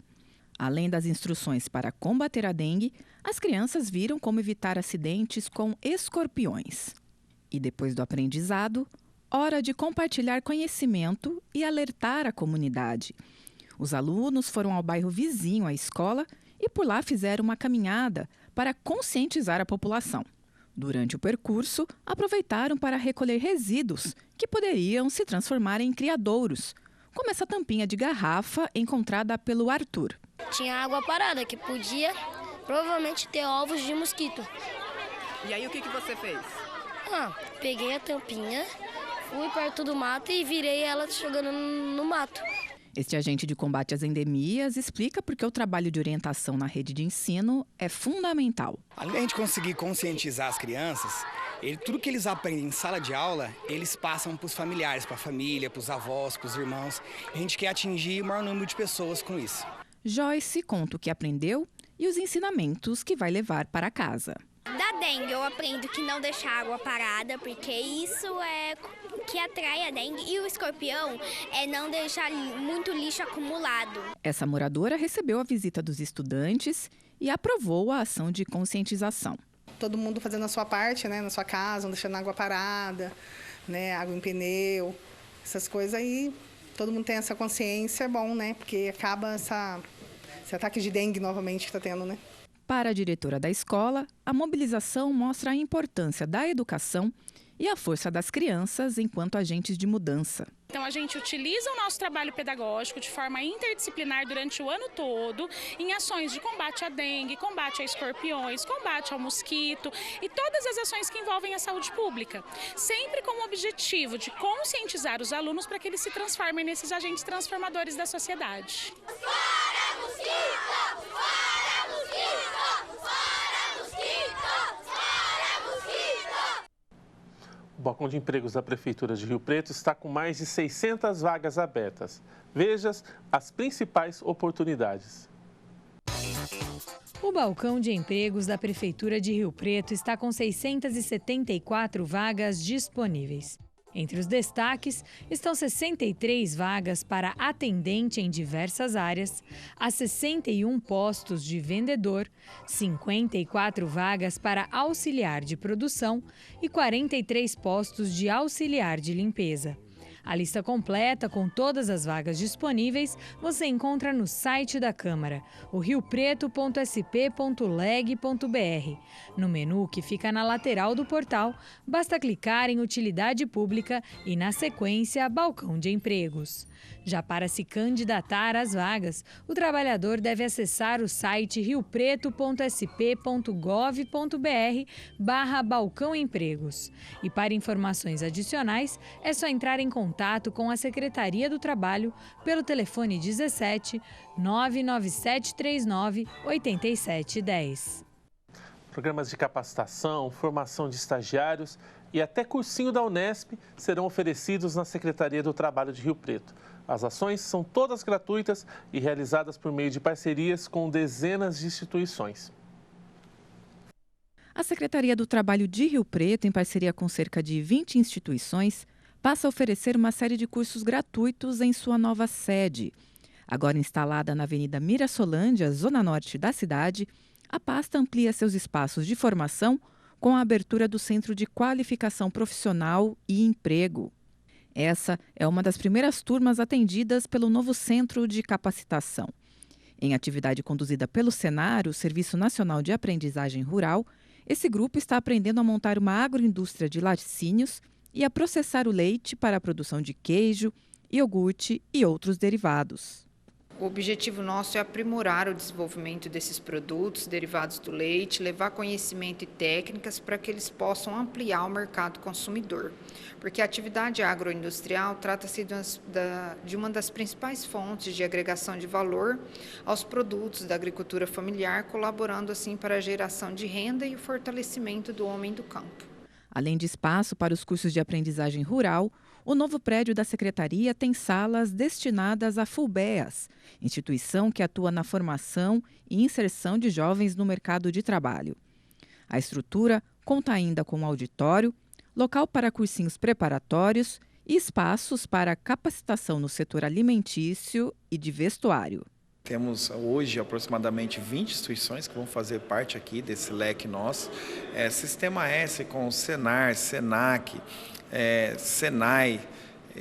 C: Além das instruções para combater a dengue, as crianças viram como evitar acidentes com escorpiões. E depois do aprendizado, hora de compartilhar conhecimento e alertar a comunidade. Os alunos foram ao bairro vizinho à escola e por lá fizeram uma caminhada para conscientizar a população. Durante o percurso, aproveitaram para recolher resíduos que poderiam se transformar em criadouros, como essa tampinha de garrafa encontrada pelo Arthur.
Q: Tinha água parada que podia provavelmente ter ovos de mosquito.
R: E aí o que você fez?
Q: Peguei a tampinha, fui perto do mato e virei ela jogando no mato.
C: Este agente de combate às endemias explica por que o trabalho de orientação na rede de ensino é fundamental.
S: Além de conseguir conscientizar as crianças, tudo que eles aprendem em sala de aula, eles passam para os familiares, para a família, para os avós, para os irmãos. A gente quer atingir o maior número de pessoas com isso. Joyce
C: conta o que aprendeu e os ensinamentos que vai levar para casa.
T: Da dengue eu aprendo que não deixar água parada, porque isso é que atrai a dengue. E o escorpião é não deixar muito lixo acumulado.
C: Essa moradora recebeu a visita dos estudantes e aprovou a ação de conscientização.
U: Todo mundo fazendo a sua parte, né, na sua casa, não deixando água parada, né, água em pneu, essas coisas aí. Todo mundo tem essa consciência, é bom, né, porque acaba esse ataque de dengue novamente que está tendo, né.
C: Para a diretora da escola, a mobilização mostra a importância da educação e a força das crianças enquanto agentes de mudança.
V: Então a gente utiliza o nosso trabalho pedagógico de forma interdisciplinar durante o ano todo em ações de combate à dengue, combate a escorpiões, combate ao mosquito e todas as ações que envolvem a saúde pública, sempre com o objetivo de conscientizar os alunos para que eles se transformem nesses agentes transformadores da sociedade.
T: Fora mosquito! Fora mosquito! Fora mosquito! Fora mosquito!
A: O balcão de empregos da Prefeitura de Rio Preto está com mais de 600 vagas abertas. Veja as principais oportunidades.
D: O balcão de empregos da Prefeitura de Rio Preto está com 674 vagas disponíveis. Entre os destaques estão 63 vagas para atendente em diversas áreas, há 61 postos de vendedor, 54 vagas para auxiliar de produção e 43 postos de auxiliar de limpeza. A lista completa com todas as vagas disponíveis você encontra no site da Câmara, o riopreto.sp.leg.br. No menu que fica na lateral do portal, basta clicar em Utilidade Pública e, na sequência, Balcão de Empregos. Já para se candidatar às vagas, o trabalhador deve acessar o site riopreto.sp.gov.br/balcão empregos. E para informações adicionais, é só entrar em contato com a Secretaria do Trabalho pelo telefone 17 99739 8710.
A: Programas de capacitação, formação de estagiários e até cursinho da Unesp serão oferecidos na Secretaria do Trabalho de Rio Preto. As ações são todas gratuitas e realizadas por meio de parcerias com dezenas de instituições.
C: A Secretaria do Trabalho de Rio Preto, em parceria com cerca de 20 instituições, passa a oferecer uma série de cursos gratuitos em sua nova sede. Agora instalada na Avenida Mirassolândia, zona norte da cidade, a pasta amplia seus espaços de formação com a abertura do Centro de Qualificação Profissional e Emprego. Essa é uma das primeiras turmas atendidas pelo novo Centro de Capacitação. Em atividade conduzida pelo Senar, o Serviço Nacional de Aprendizagem Rural, esse grupo está aprendendo a montar uma agroindústria de laticínios e a processar o leite para a produção de queijo, iogurte e outros derivados.
B: O objetivo nosso é aprimorar o desenvolvimento desses produtos derivados do leite, levar conhecimento e técnicas para que eles possam ampliar o mercado consumidor. Porque a atividade agroindustrial trata-se de uma das principais fontes de agregação de valor aos produtos da agricultura familiar, colaborando assim para a geração de renda e o fortalecimento do homem do campo.
C: Além de espaço para os cursos de aprendizagem rural, o novo prédio da Secretaria tem salas destinadas a FUBEAS, instituição que atua na formação e inserção de jovens no mercado de trabalho. A estrutura conta ainda com auditório, local para cursinhos preparatórios e espaços para capacitação no setor alimentício e de vestuário.
E: Temos hoje aproximadamente 20 instituições que vão fazer parte aqui desse leque nosso. Sistema S com Senar, Senac, Senai,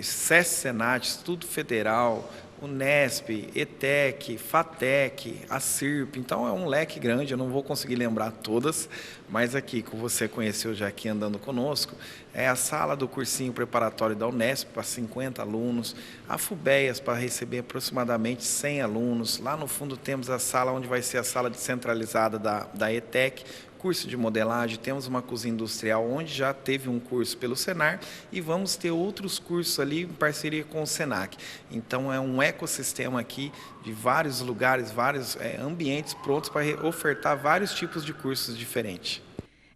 E: SESC-Senat, Instituto Federal, Unesp, ETEC, FATEC, a CIRP. Então é um leque grande, eu não vou conseguir lembrar todas, mas aqui, que você conheceu já aqui andando conosco, é a sala do cursinho preparatório da Unesp para 50 alunos, a FUBEAS para receber aproximadamente 100 alunos. Lá no fundo temos a sala onde vai ser a sala descentralizada da ETEC, curso de modelagem, temos uma cozinha industrial onde já teve um curso pelo Senar e vamos ter outros cursos ali em parceria com o Senac. Então é um ecossistema aqui de vários lugares, vários ambientes prontos para ofertar vários tipos de cursos diferentes.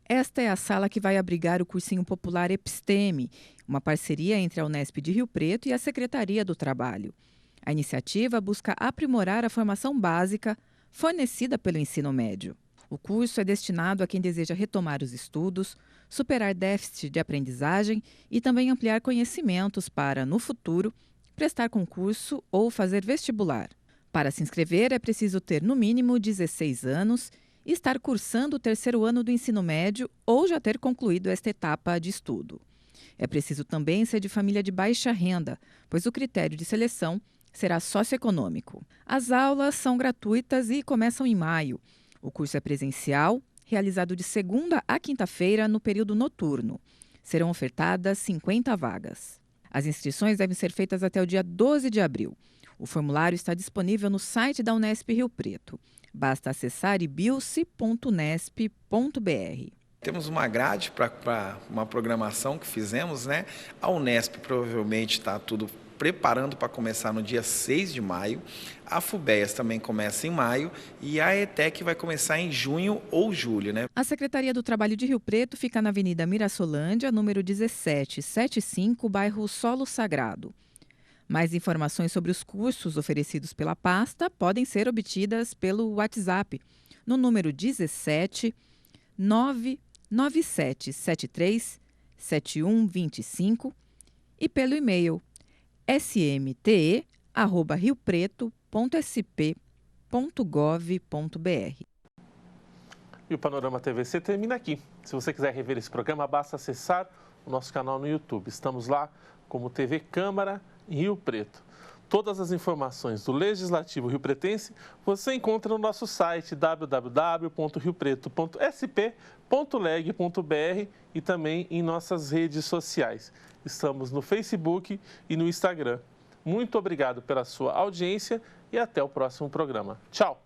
C: Esta é a sala que vai abrigar o cursinho popular Episteme, uma parceria entre a Unesp de Rio Preto e a Secretaria do Trabalho. A iniciativa busca aprimorar a formação básica fornecida pelo ensino médio. O curso é destinado a quem deseja retomar os estudos, superar déficit de aprendizagem e também ampliar conhecimentos para, no futuro, prestar concurso ou fazer vestibular. Para se inscrever, é preciso ter, no mínimo, 16 anos e estar cursando o 3º ano do ensino médio ou já ter concluído esta etapa de estudo. É preciso também ser de família de baixa renda, pois o critério de seleção será socioeconômico. As aulas são gratuitas e começam em maio. O curso é presencial, realizado de segunda a quinta-feira no período noturno. Serão ofertadas 50 vagas. As inscrições devem ser feitas até o dia 12 de abril. O formulário está disponível no site da Unesp Rio Preto. Basta acessar ibilce.unesp.br.
E: Temos uma grade para uma programação que fizemos, né? A Unesp provavelmente está tudo preparando para começar no dia 6 de maio. A FUBEAS também começa em maio e a ETEC vai começar em junho ou julho, né?
C: A Secretaria do Trabalho de Rio Preto fica na Avenida Mirassolândia, número 1775, bairro Solo Sagrado. Mais informações sobre os cursos oferecidos pela pasta podem ser obtidas pelo WhatsApp, no número 17 99773 7125 e pelo e-mail smte@riopreto.sp.gov.br.
A: E o Panorama TVC termina aqui. Se você quiser rever esse programa, basta acessar o nosso canal no YouTube. Estamos lá como TV Câmara Rio Preto. Todas as informações do Legislativo Riopretense você encontra no nosso site www.riopreto.sp.leg.br e também em nossas redes sociais. Estamos no Facebook e no Instagram. Muito obrigado pela sua audiência e até o próximo programa. Tchau!